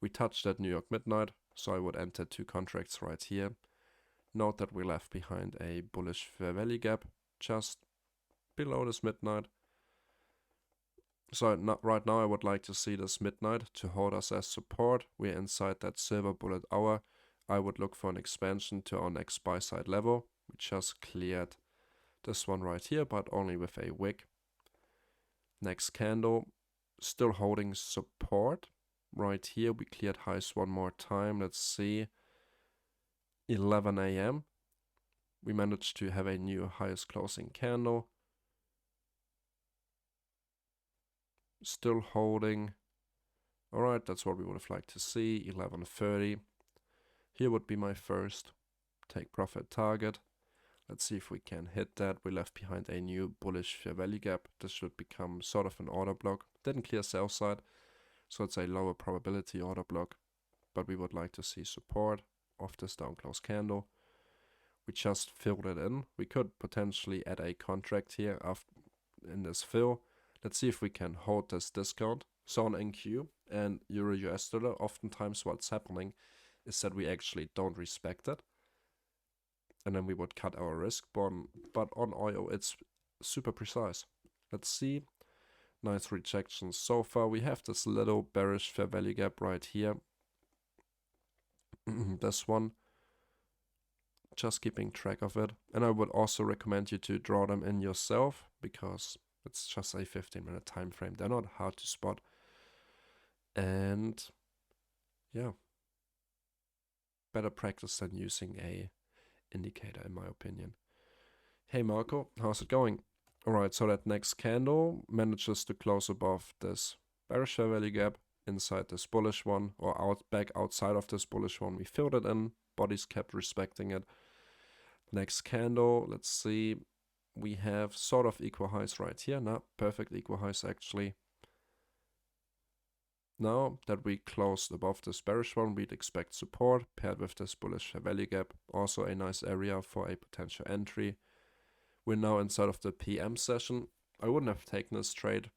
We touched at New York midnight, so I would enter 2 contracts right here. Note that we left behind a bullish fair value gap just below this midnight. So right now I would like to see this midnight to hold us as support. We're inside that silver bullet hour. I would look for an expansion to our next buy side level. We just cleared this one right here, but only with a wick. Next candle, still holding support. Right here we cleared highs one more time. Let's see. 11 a.m. We managed to have a new highest closing candle. Still holding. Alright, that's what we would have liked to see. 11:30. Here would be my first take profit target. Let's see if we can hit that. We left behind a new bullish fair value gap. This should become sort of an order block. Didn't clear sell side, so it's a lower probability order block. But we would like to see support of this down close candle. We just filled it in. We could potentially add a contract here after in this fill. Let's see if we can hold this discount. So on NQ and Euro US dollar, oftentimes what's happening is that we actually don't respect it. And then we would cut our risk. But on oil, it's super precise. Let's see. Nice rejections so far. We have this little bearish fair value gap right here. This one. Just keeping track of it. And I would also recommend you to draw them in yourself, because it's just a 15-minute time frame. They're not hard to spot. And yeah, better practice than using a indicator, in my opinion. Hey Marco, how's it going? Alright, so that next candle manages to close above this bearish fair value gap inside this bullish one, or back outside of this bullish one. We filled it in, bodies kept respecting it. Next candle, let's see, we have sort of equal highs right here. No, perfect equal highs actually. Now that we closed above this bearish one, we'd expect support paired with this bullish fair value gap. Also a nice area for a potential entry. We're now inside of the PM session. I wouldn't have taken this trade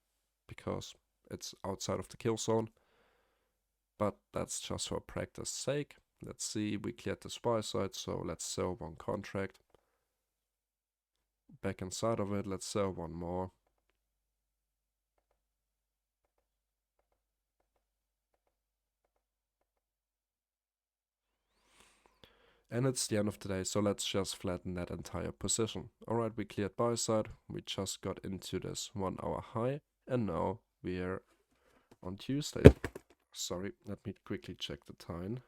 because it's outside of the kill zone, but that's just for practice sake. Let's see, we cleared the buy side, so let's sell one contract. Back inside of it, let's sell one more. And it's the end of the day, so let's just flatten that entire position. Alright, we cleared buy side, we just got into this 1 hour high, and now we're on Tuesday. Sorry, let me quickly check the time.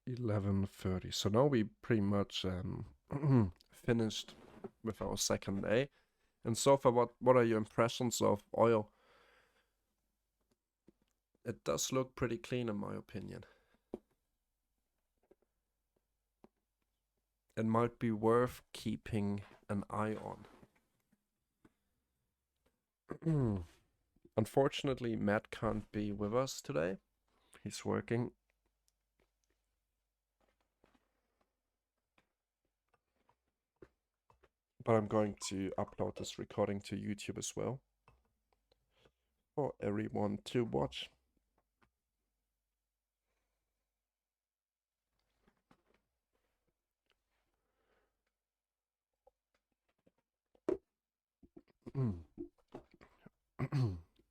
11:30. So now we pretty much finished with our second day. And so far, what are your impressions of oil? It does look pretty clean in my opinion. It might be worth keeping an eye on. Unfortunately, Matt can't be with us today. He's working. But I'm going to upload this recording to YouTube as well for everyone to watch.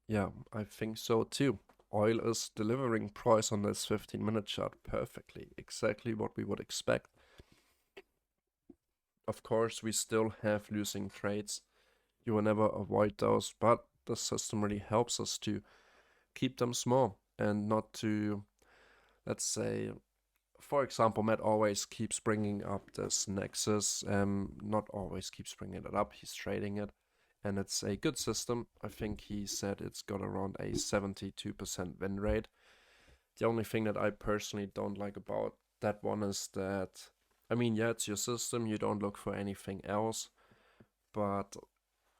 Yeah, I think so too. Oil is delivering price on this 15-minute chart perfectly, exactly what we would expect. Of course, we still have losing trades. You will never avoid those, but the system really helps us to keep them small and not to, let's say, for example, Matt always keeps bringing up this Nexus, not always keeps bringing it up, he's trading it, and it's a good system. I think he said it's got around a 72% win rate. The only thing that I personally don't like about that one is that, I mean, yeah, it's your system, you don't look for anything else, but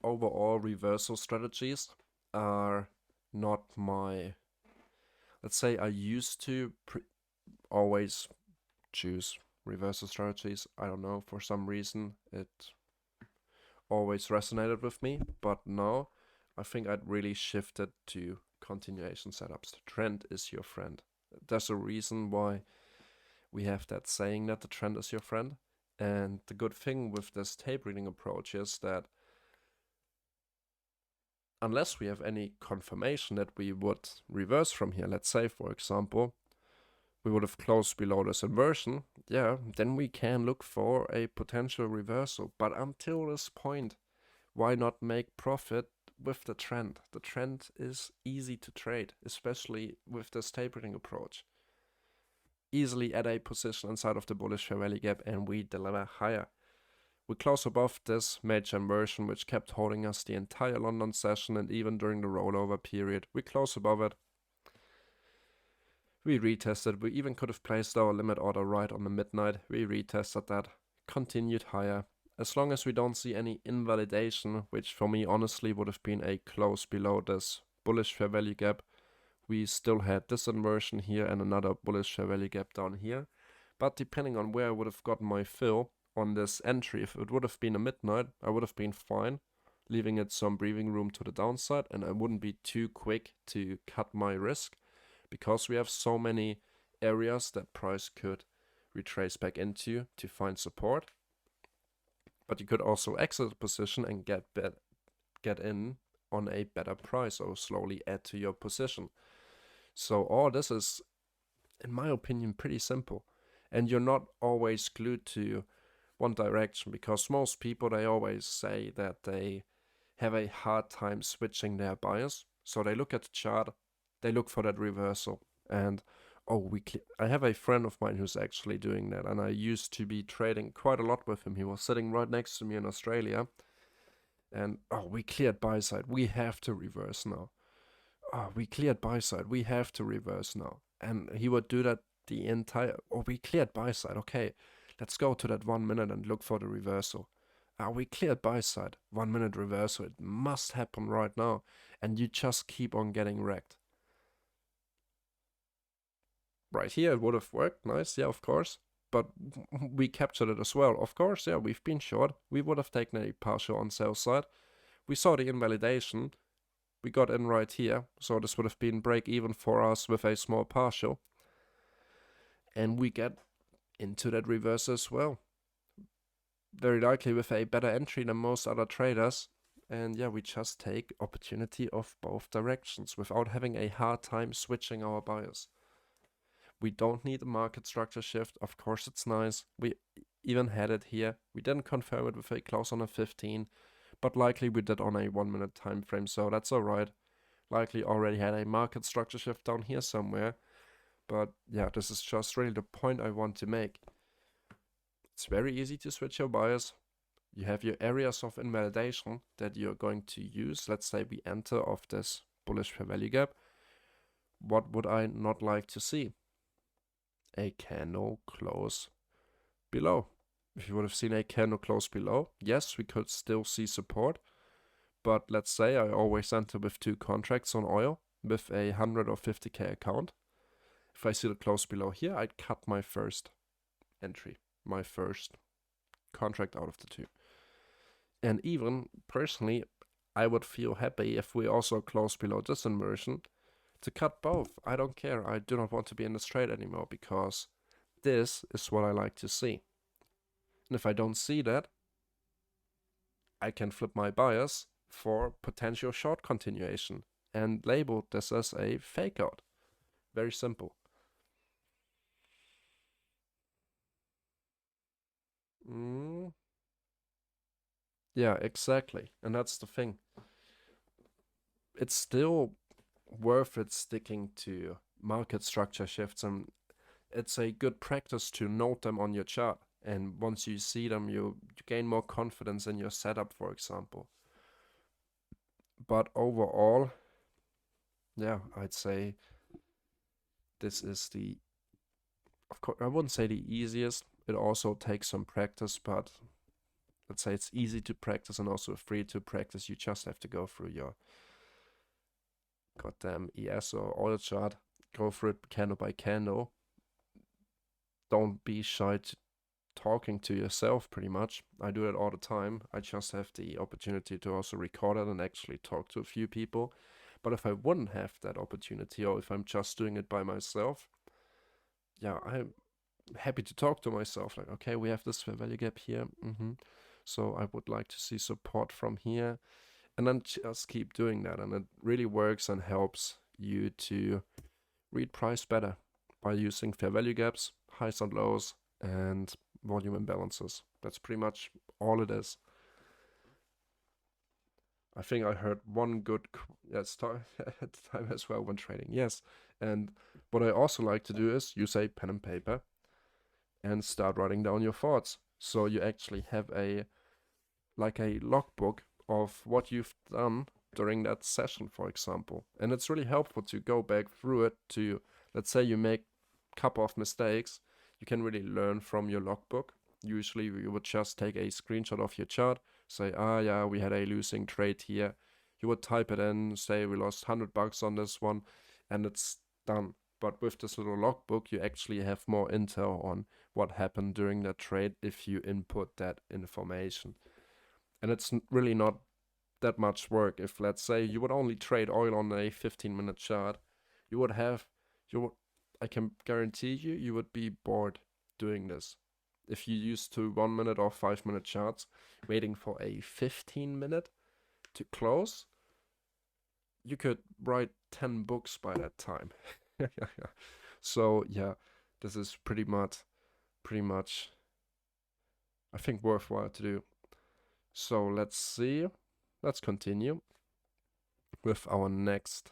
overall reversal strategies are not my, let's say I used to always choose reversal strategies. I don't know, for some reason it always resonated with me, but now I think I'd really shifted to continuation setups. The trend is your friend. There's a reason why we have that saying that the trend is your friend. And the good thing with this tape reading approach is that unless we have any confirmation that we would reverse from here, let's say, for example, we would have closed below this inversion, yeah, then we can look for a potential reversal. But until this point, why not make profit with the trend? The trend is easy to trade, especially with this tapering approach. Easily add a position inside of the bullish fair value gap and we deliver higher. We close above this major inversion, which kept holding us the entire London session and even during the rollover period. We close above it. We retested. We even could have placed our limit order right on the midnight. We retested that. Continued higher. As long as we don't see any invalidation, which for me honestly would have been a close below this bullish fair value gap, we still had this inversion here and another bullish fair value gap down here. But depending on where I would have gotten my fill on this entry, if it would have been a midnight, I would have been fine, leaving it some breathing room to the downside, and I wouldn't be too quick to cut my risk because we have so many areas that price could retrace back into to find support. But you could also exit the position and get in on a better price or slowly add to your position. So all this is, in my opinion, pretty simple. And you're not always glued to one direction, because most people, they always say that they have a hard time switching their bias. So they look at the chart, they look for that reversal, and I have a friend of mine who's actually doing that, and I used to be trading quite a lot with him. He was sitting right next to me in Australia, and we cleared buy side, we have to reverse now. We cleared buy side, we have to reverse now. And he would do that the entire, we cleared buy side, okay, let's go to that 1 minute and look for the reversal. We cleared buy side, 1 minute reversal, it must happen right now. And you just keep on getting wrecked. Right here, it would have worked, nice, yeah, of course. But we captured it as well, of course, yeah, we've been short. We would have taken a partial on sell side. We saw the invalidation. We got in right here, so this would have been break even for us with a small partial. And we get into that reverse as well. Very likely with a better entry than most other traders. And yeah, we just take opportunity of both directions without having a hard time switching our bias. We don't need a market structure shift. Of course, it's nice. We even had it here. We didn't confirm it with a close on a 15, but likely we did on a 1 minute time frame, so that's alright. Likely already had a market structure shift down here somewhere. But yeah, this is just really the point I want to make. It's very easy to switch your bias. You have your areas of invalidation that you're going to use. Let's say we enter off this bullish fair value gap. What would I not like to see? A candle close below. If you would have seen a candle close below, yes, we could still see support. But let's say I always enter with 2 contracts on oil with a 100 or 50k account. If I see the close below here, I'd cut my first entry, my first contract out of the 2. And even personally, I would feel happy if we also close below this inversion to cut both. I don't care. I do not want to be in this trade anymore because this is what I like to see. And if I don't see that, I can flip my bias for potential short continuation and label this as a fake out. Very simple. Yeah, exactly. And that's the thing. it's still worth it sticking to market structure shifts, and it's a good practice to note them on your chart. And once you see them, you gain more confidence in your setup, for example. But overall, yeah, I'd say this is of course, I wouldn't say the easiest. It also takes some practice, but let's say it's easy to practice and also free to practice. You just have to go through your goddamn ES or oil chart, go through it candle by candle. Don't be shy to talking to yourself, pretty much. I do it all the time. I just have the opportunity to also record it and actually talk to a few people. But if I wouldn't have that opportunity, or if I'm just doing it by myself, yeah, I'm happy to talk to myself. Like, okay, we have this fair value gap here. So I would like to see support from here. And then just keep doing that. And it really works and helps you to read price better by using fair value gaps, highs and lows, and volume imbalances. That's pretty much all it is. I think I heard one good time as well when trading. Yes. And what I also like to do is use a pen and paper and start writing down your thoughts. So you actually have a logbook of what you've done during that session, for example. And it's really helpful to go back through it to, let's say you make a couple of mistakes, you can really learn from your logbook. Usually you would just take a screenshot of your chart, say, yeah, we had a losing trade here. You would type it in, say we lost $100 on this one, and it's done. But with this little logbook, you actually have more intel on what happened during that trade if you input that information. And it's really not that much work. If, let's say, you would only trade oil on a 15-minute chart, I can guarantee you would be bored doing this. If you used to 1 minute or 5 minute charts, waiting for a 15-minute to close, you could write 10 books by that time. So yeah, this is pretty much, I think, worthwhile to do. So let's see. Let's continue with our next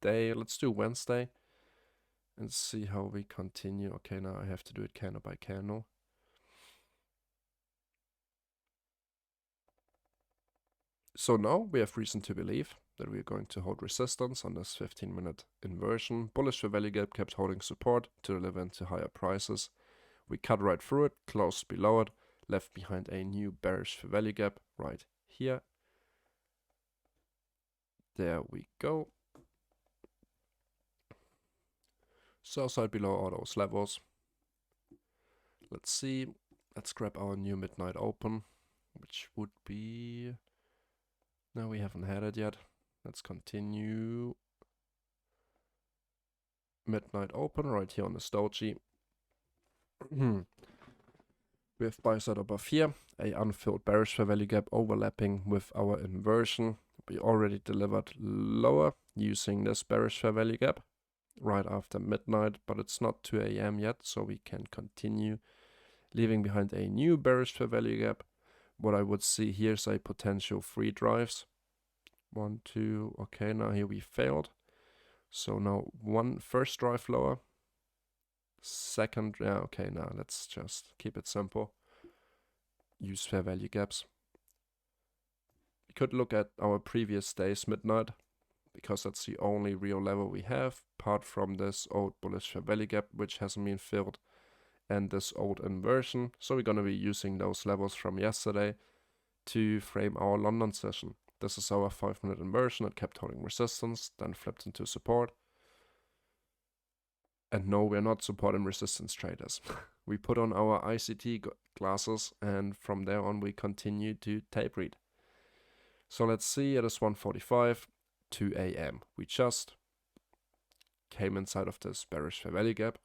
day. Let's do Wednesday and see how we continue. Okay, now I have to do it candle by candle. So now we have reason to believe that we are going to hold resistance on this 15-minute inversion. Bullish fair value gap kept holding support to deliver into higher prices. We cut right through it, closed below it, left behind a new bearish fair value gap right here. There we go. Sell side below all those levels. Let's see. Let's grab our new midnight open, which would be... No, we haven't had it yet. Let's continue. Midnight open right here on the Stoji. We have buy side above here, a unfilled bearish fair value gap overlapping with our inversion. We already delivered lower using this bearish fair value gap right after midnight, but it's not 2 a.m. yet, so we can continue, leaving behind a new bearish fair value gap. What I would see here is a potential 3 drives. 1, 2, okay, now here we failed. So now first drive lower. Second, yeah, okay, now let's just keep it simple. Use fair value gaps. We could look at our previous day's midnight, because that's the only real level we have, apart from this old bullish fair value gap, which hasn't been filled, and this old inversion. So we're going to be using those levels from yesterday to frame our London session. This is our 5-minute inversion. It kept holding resistance, then flipped into support. And no, we're not support and resistance traders. We put on our ICT glasses, and from there on we continue to tape read. So let's see, it is 1:45, 2 a.m. We just came inside of this bearish fair value gap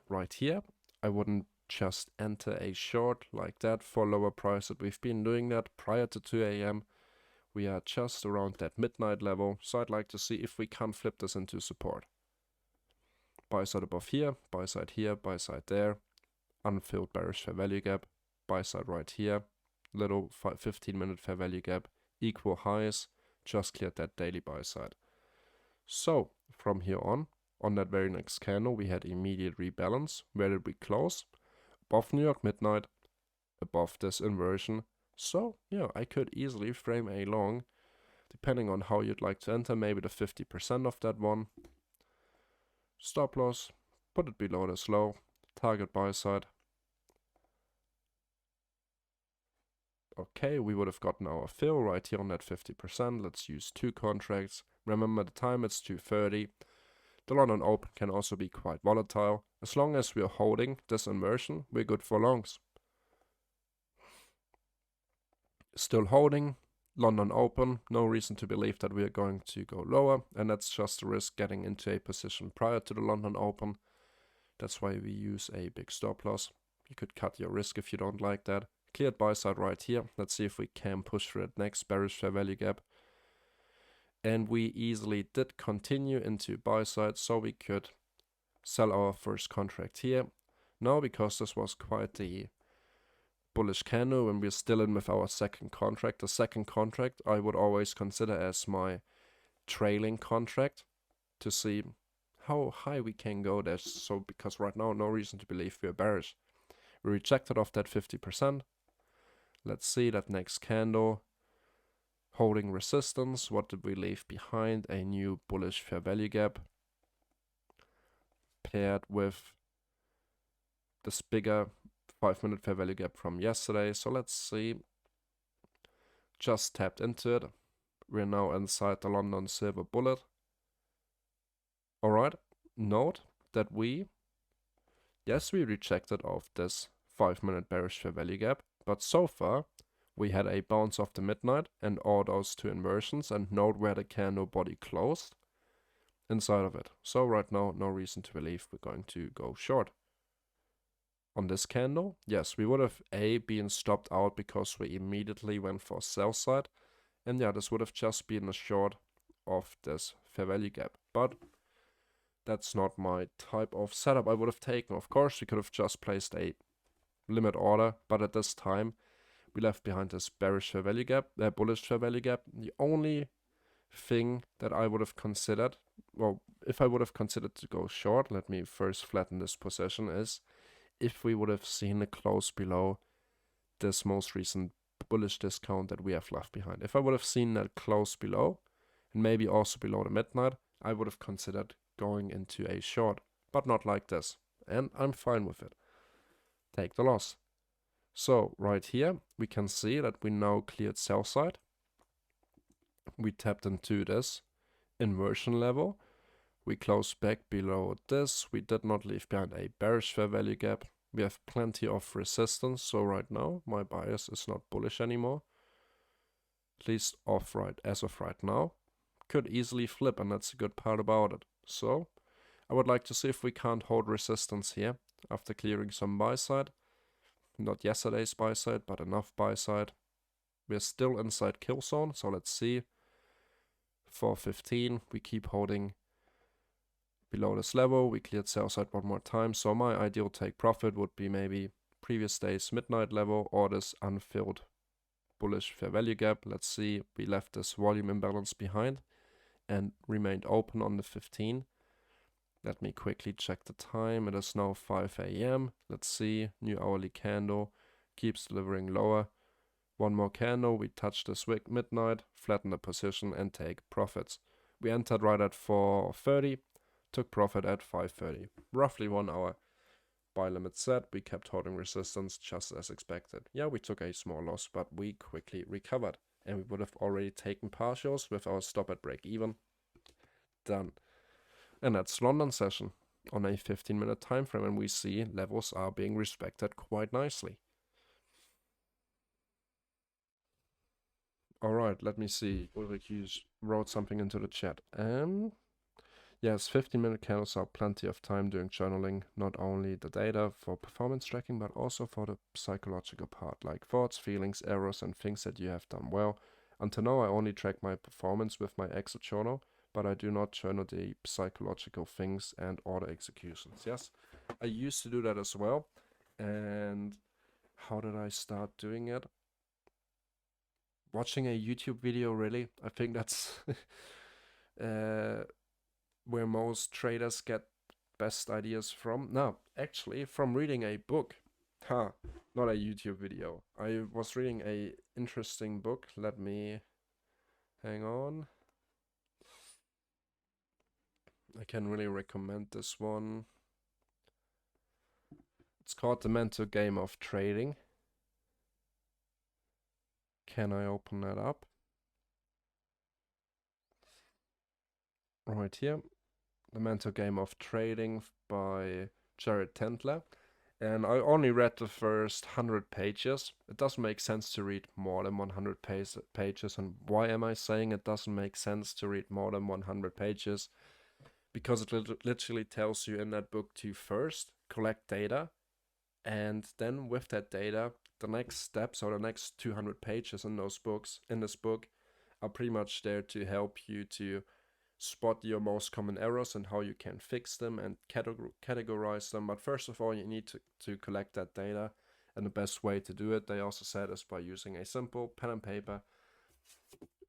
right here. I wouldn't just enter a short like that for lower price. That we've been doing that prior to 2 a.m. We are just around that midnight level, so I'd like to see if we can flip this into support. Buy side above here, buy side here, buy side there, unfilled bearish fair value gap, buy side right here, little 15-minute fair value gap, equal highs, just cleared that daily buy side. So from here on that very next candle, we had immediate rebalance. Where did we close? Above New York midnight, above this inversion. So yeah, I could easily frame a long, depending on how you'd like to enter, maybe the 50% of that one. Stop loss, put it below this low, target buy side. Okay, we would have gotten our fill right here on that 50%. Let's use 2 contracts. Remember the time, it's 2:30. The London Open can also be quite volatile. As long as we are holding this inversion, we're good for longs. Still holding London Open, no reason to believe that we are going to go lower, and that's just a risk getting into a position prior to the London Open. That's why we use a big stop loss. You could cut your risk if you don't like that. Cleared buy side right here. Let's see if we can push through that next bearish fair value gap. And we easily did continue into buy side, so we could sell our first contract here. Now, because this was quite the bullish candle and we're still in with our second contract. The second contract I would always consider as my trailing contract to see how high we can go there. So because right now, no reason to believe we're bearish. We rejected off that 50%. Let's see that next candle. Holding resistance. What did we leave behind? A new bullish fair value gap paired with this bigger 5-minute fair value gap from yesterday. So let's see. Just tapped into it. We're now inside the London Silver Bullet. Alright, note that we rejected off this 5-minute bearish fair value gap, but so far we had a bounce off the midnight and all those 2 inversions, and note where the candle body closed inside of it. So right now, no reason to believe we're going to go short. On this candle, yes, we would have been stopped out because we immediately went for sell side, and yeah, this would have just been a short of this fair value gap, but that's not my type of setup I would have taken. Of course, we could have just placed a limit order, but at this time we left behind this bearish fair value gap, bullish fair value gap. The only thing that I would have considered, well, if I would have considered to go short, let me first flatten this position, is if we would have seen a close below this most recent bullish discount that we have left behind. If I would have seen that close below, and maybe also below the midnight, I would have considered going into a short, but not like this. And I'm fine with it. Take the loss. So right here, we can see that we now cleared sell side. We tapped into this inversion level. We closed back below this. We did not leave behind a bearish fair value gap. We have plenty of resistance. So right now, my bias is not bullish anymore. At least as of right now. Could easily flip, and that's a good part about it. So I would like to see if we can't hold resistance here after clearing some buy side. Not yesterday's buy side, but enough buy side. We're still inside kill zone, so let's see. 415, we keep holding below this level. We cleared sell side one more time, so my ideal take profit would be maybe previous day's midnight level or this unfilled bullish fair value gap. Let's see, we left this volume imbalance behind and remained open on the 15. Let me quickly check the time. It is now 5 AM. Let's see. New hourly candle. Keeps delivering lower. One more candle. We touch this wick midnight. Flatten the position and take profits. We entered right at 4:30. Took profit at 5:30. Roughly 1 hour. Buy limit set. We kept holding resistance just as expected. Yeah, we took a small loss, but we quickly recovered. And we would have already taken partials with our stop at break even. Done. And that's London session on a 15-minute time frame, and we see levels are being respected quite nicely. All right, let me see. Ulrich wrote something into the chat. Yes, 15-minute candles are plenty of time doing journaling, not only the data for performance tracking, but also for the psychological part, like thoughts, feelings, errors, and things that you have done well. Until now, I only track my performance with my exit journal, but I do not journal the psychological things and order executions. Yes, I used to do that as well. And how did I start doing it? watching a YouTube video, really. I think that's where most traders get best ideas from. No, actually, from reading a book. Not a YouTube video. I was reading a interesting book. Let me hang on. I can really recommend this one. It's called The Mental Game of Trading. Can I open that up? Right here. The Mental Game of Trading by Jared Tendler. And I only read the first 100 pages. It doesn't make sense to read more than 100 pages. And why am I saying it doesn't make sense to read more than 100 pages? Because it literally tells you in that book to first collect data, and then with that data, the next steps or the next 200 pages in this book are pretty much there to help you to spot your most common errors and how you can fix them and categorize them. But first of all, you need to collect that data, and the best way to do it, they also said, is by using a simple pen and paper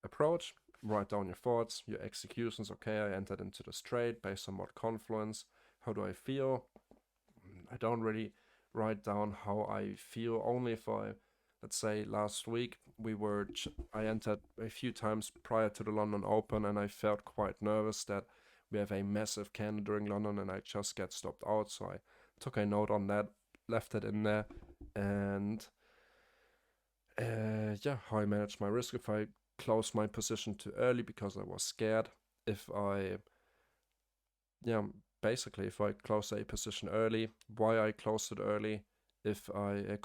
approach. Write down your thoughts, your executions. Okay, I entered into this trade based on what confluence. How do I feel? I don't really write down how I feel. Only if let's say last week I entered a few times prior to the London Open, and I felt quite nervous that we have a massive candle during London and I just get stopped out. So I took a note on that, left it in there, and yeah, how I managed my risk. If I closed my position too early because I was scared, if I basically if I close a position early, why I closed it early, if I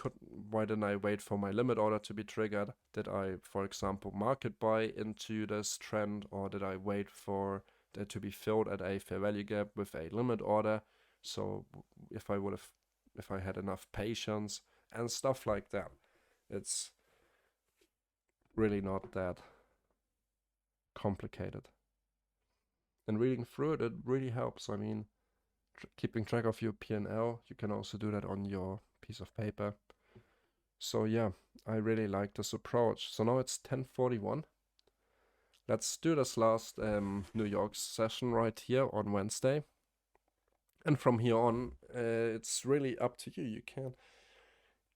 why didn't I wait for my limit order to be triggered? Did I, for example, market buy into this trend, or did I wait for that to be filled at a fair value gap with a limit order? So if I had enough patience and stuff like that. It's really not that complicated. And reading through it, it really helps. I mean, keeping track of your P&L, you can also do that on your piece of paper. So yeah, I really like this approach. So now it's 10:41. Let's do this last New York session right here on Wednesday. And from here on, it's really up to you. You can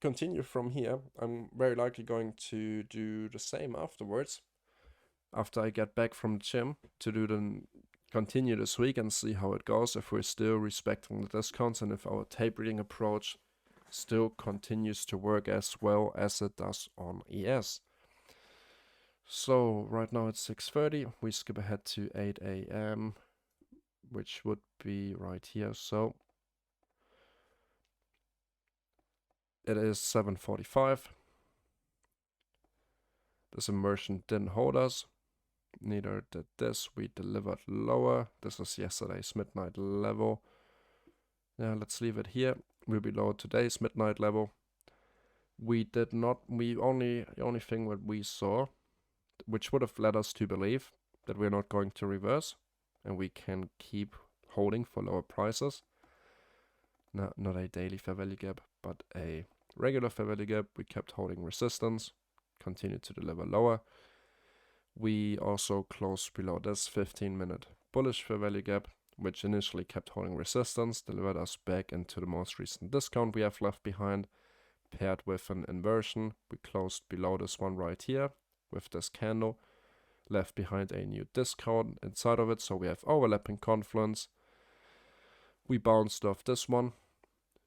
continue from here. I'm very likely going to do the same afterwards, after I get back from the gym, to continue this week and see how it goes, if we're still respecting the discounts and if our tape reading approach still continues to work as well as it does on ES. So right now it's 6:30. We skip ahead to 8 a.m., which would be right here. So it is 7:45. This immersion didn't hold us. Neither did this. We delivered lower. This is yesterday's midnight level. Yeah, let's leave it here. We're below today's midnight level. We did not. The only thing that we saw, which would have led us to believe that we're not going to reverse, and we can keep holding for lower prices. No, not a daily fair value gap, but a regular fair value gap. We kept holding resistance, continued to deliver lower. We also closed below this 15-minute bullish fair value gap, which initially kept holding resistance, delivered us back into the most recent discount we have left behind, paired with an inversion. We closed below this one right here with this candle, left behind a new discount inside of it, so we have overlapping confluence. We bounced off this one,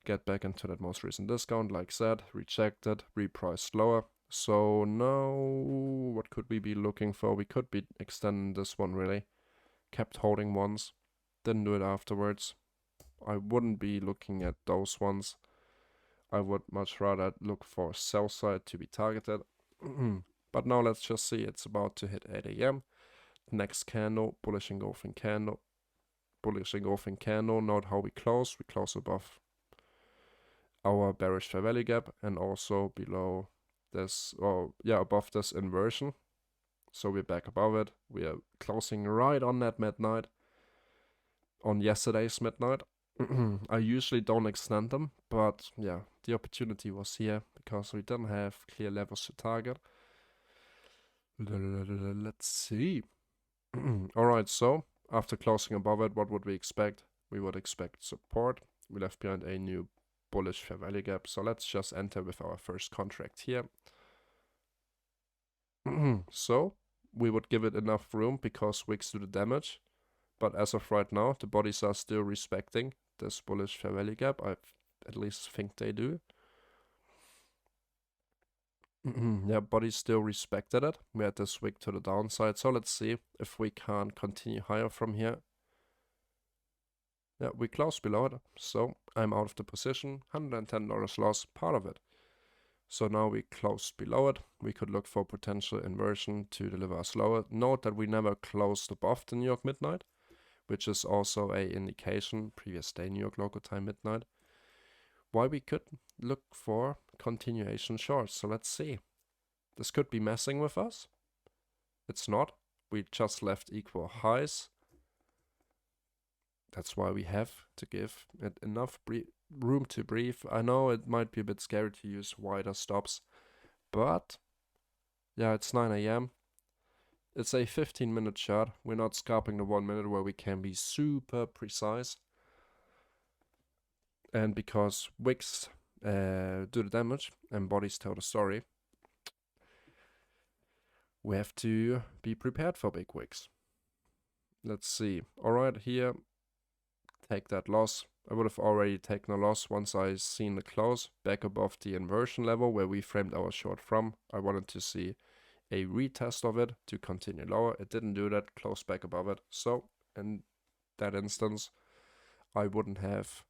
get back into that most recent discount, like said, rejected, repriced lower. So now, what could we be looking for? We could be extending this one, really. Kept holding ones, didn't do it afterwards. I wouldn't be looking at those ones. I would much rather look for sell side to be targeted. But now let's just see, it's about to hit 8 a.m. Next candle, bullish engulfing candle. Bullish engulfing candle, note how we close. We close above our bearish fair value gap and also below this, above this inversion. So we're back above it. We are closing right on that midnight, on yesterday's midnight. I usually don't extend them, but yeah, the opportunity was here because we didn't have clear levels to target. Let's see. Alright, so after closing above it, what would we expect? We would expect support. We left behind a new bullish fair value gap. So let's just enter with our first contract here. So we would give it enough room because wicks do the damage. But as of right now, the bodies are still respecting this bullish fair value gap. I at least think they do. Yeah, bodies still respected it. We had this wick to the downside. So let's see if we can continue higher from here. Yeah, we closed below it. So I'm out of the position. $110 loss, part of it. So now we closed below it. We could look for potential inversion to deliver us lower. Note that we never closed above the New York midnight, which is also a indication, previous day New York local time midnight, why we could look for continuation shorts. So let's see. This could be messing with us. It's not. We just left equal highs. That's why we have to give it enough room to breathe. I know it might be a bit scary to use wider stops, but yeah, it's 9 a.m. It's a 15-minute chart. We're not scalping the 1 minute where we can be super precise. And because wicks do the damage and bodies tell the story, we have to be prepared for big wicks. Let's see. Alright, here, take that loss. I would have already taken a loss once I seen the close back above the inversion level where we framed our short from. I wanted to see a retest of it to continue lower. It didn't do that, closed back above it. So in that instance, I wouldn't have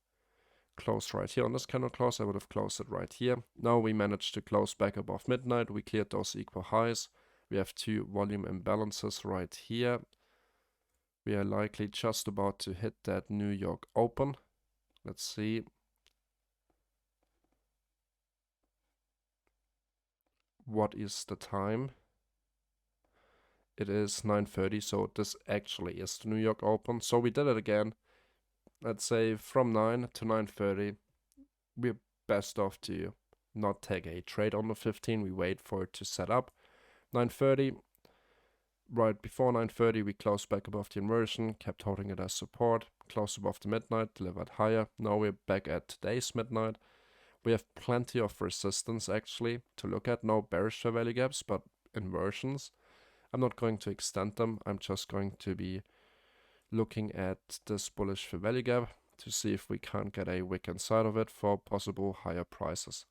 closed right here on this candle close. I would have closed it right here. Now we managed to close back above midnight. We cleared those equal highs. We have two volume imbalances right here. We are likely just about to hit that New York open. Let's see. What is the time? It is 9:30, so this actually is the New York open. So we did it again. Let's say from 9 to 9:30. We're best off to not take a trade on the 15. We wait for it to set up. 9:30. Right before 9:30, we closed back above the inversion, kept holding it as support, closed above the midnight, delivered higher. Now we're back at today's midnight. We have plenty of resistance actually to look at. No bearish fair value gaps, but inversions. I'm not going to extend them. I'm just going to be looking at this bullish fair value gap to see if we can't get a wick inside of it for possible higher prices.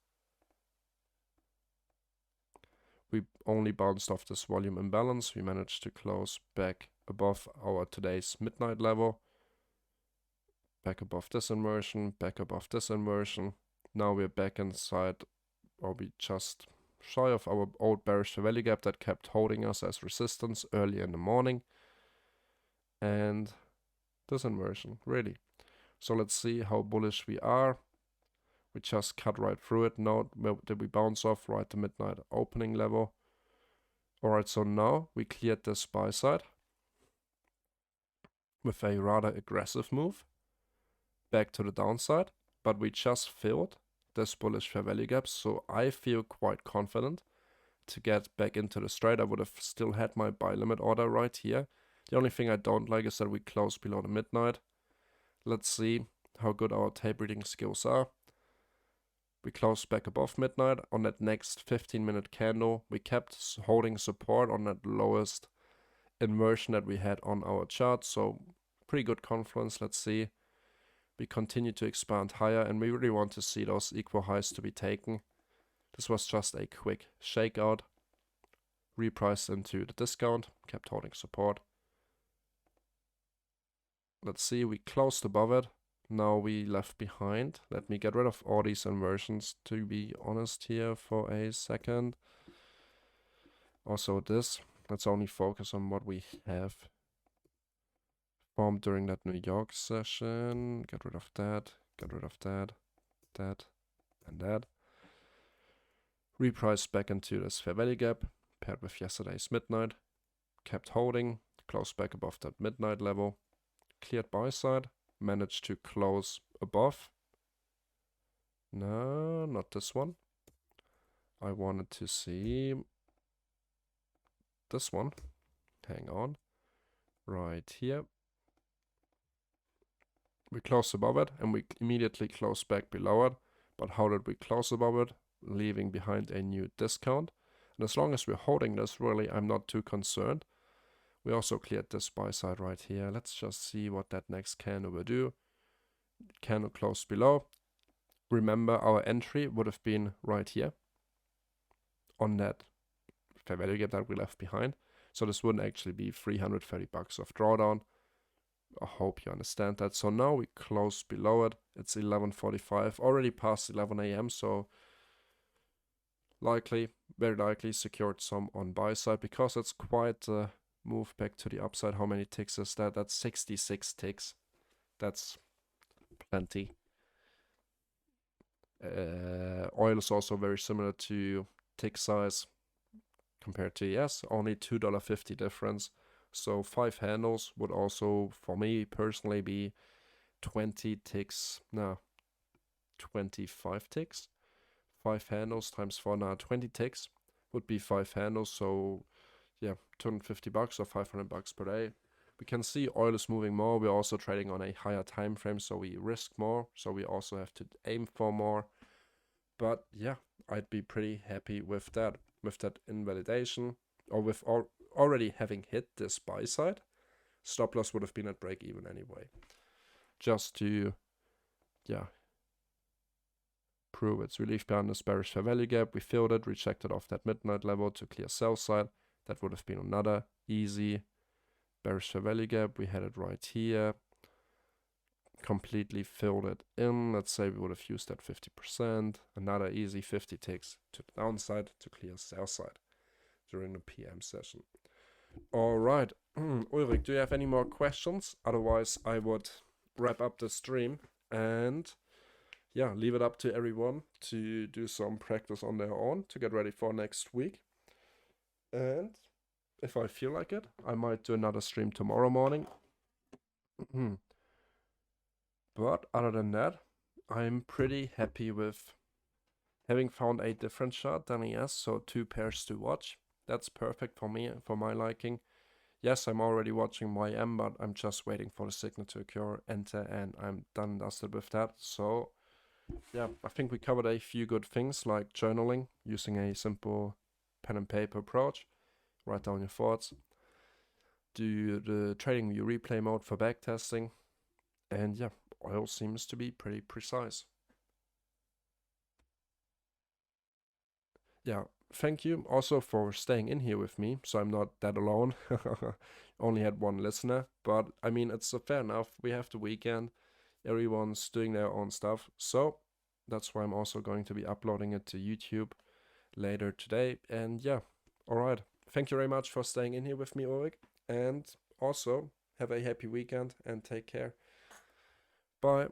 We only bounced off this volume imbalance. We managed to close back above our today's midnight level. Back above this inversion, back above this inversion. Now we're back inside, or we just shy of our old bearish fair value gap that kept holding us as resistance early in the morning. And this inversion, really. So let's see how bullish we are. We just cut right through it. Now, where did we bounce off? Right to midnight opening level. Alright, so now we cleared this buy side with a rather aggressive move back to the downside, but we just filled this bullish fair value gap, so I feel quite confident to get back into the straight. I would have still had my buy limit order right here. The only thing I don't like is that we close below the midnight. Let's see how good our tape reading skills are. We closed back above midnight. On that next 15-minute candle, we kept holding support on that lowest inversion that we had on our chart. So pretty good confluence. Let's see. We continue to expand higher, and we really want to see those equal highs to be taken. This was just a quick shakeout. Repriced into the discount. Kept holding support. Let's see. We closed above it. Now we left behind. Let me get rid of all these inversions, to be honest here for a second. Also this. Let's only focus on what we have formed during that New York session. Get rid of that. Get rid of that. That. And that. Repriced back into this fair value gap. Paired with yesterday's midnight. Kept holding. Closed back above that midnight level. Cleared buy side. Managed to close above. No, not this one. I wanted to see this one. Hang on. Right here. We close above it and we immediately close back below it. But how did we close above it? Leaving behind a new discount. And as long as we're holding this, really, I'm not too concerned. We also cleared this buy side right here. Let's just see what that next candle will do. Candle closed below. Remember, our entry would have been right here on that fair value gap that we left behind. So this wouldn't actually be $330 of drawdown. I hope you understand that. So now we close below it. It's 11:45, already past 11 a.m. So likely, very likely secured some on buy side because it's quite a move back to the upside. How many ticks is that? That's 66 ticks. That's plenty. Oil is also very similar to tick size compared to ES, only $2.50 difference. So 5 handles would also, for me personally, be 20 ticks. No, 25 ticks. 5 handles times 4, now 20 ticks would be 5 handles. So yeah, $250 or $500 per day. We can see oil is moving more. We're also trading on a higher time frame, so we risk more. So we also have to aim for more. But yeah, I'd be pretty happy with that invalidation, or with already having hit this buy side. Stop loss would have been at break even anyway. Just to, yeah, prove its relief behind this bearish fair value gap. We filled it, rejected off that midnight level to clear sell side. That would have been another easy bearish fair value gap. We had it right here. Completely filled it in. Let's say we would have used that 50%. Another easy 50 ticks to the downside to clear sell side during the PM session. All right. Ulrich, do you have any more questions? Otherwise, I would wrap up the stream and yeah, leave it up to everyone to do some practice on their own to get ready for next week. And if I feel like it, I might do another stream tomorrow morning. But other than that, I'm pretty happy with having found a different chart than ES, so 2 pairs to watch. That's perfect for me, for my liking. Yes, I'm already watching YM, but I'm just waiting for the signal to occur, enter, and I'm done and dusted with that. So yeah, I think we covered a few good things like journaling, using a simple pen and paper approach. Write down your thoughts. Do the trading view replay mode for backtesting. And yeah, oil seems to be pretty precise. Yeah, thank you also for staying in here with me, so I'm not that alone. Only had one listener, but I mean, it's fair enough. We have the weekend. Everyone's doing their own stuff. So that's why I'm also going to be uploading it to YouTube later today. And yeah, all right. Thank you very much for staying in here with me, Ulrich. And also have a happy weekend and take care. Bye.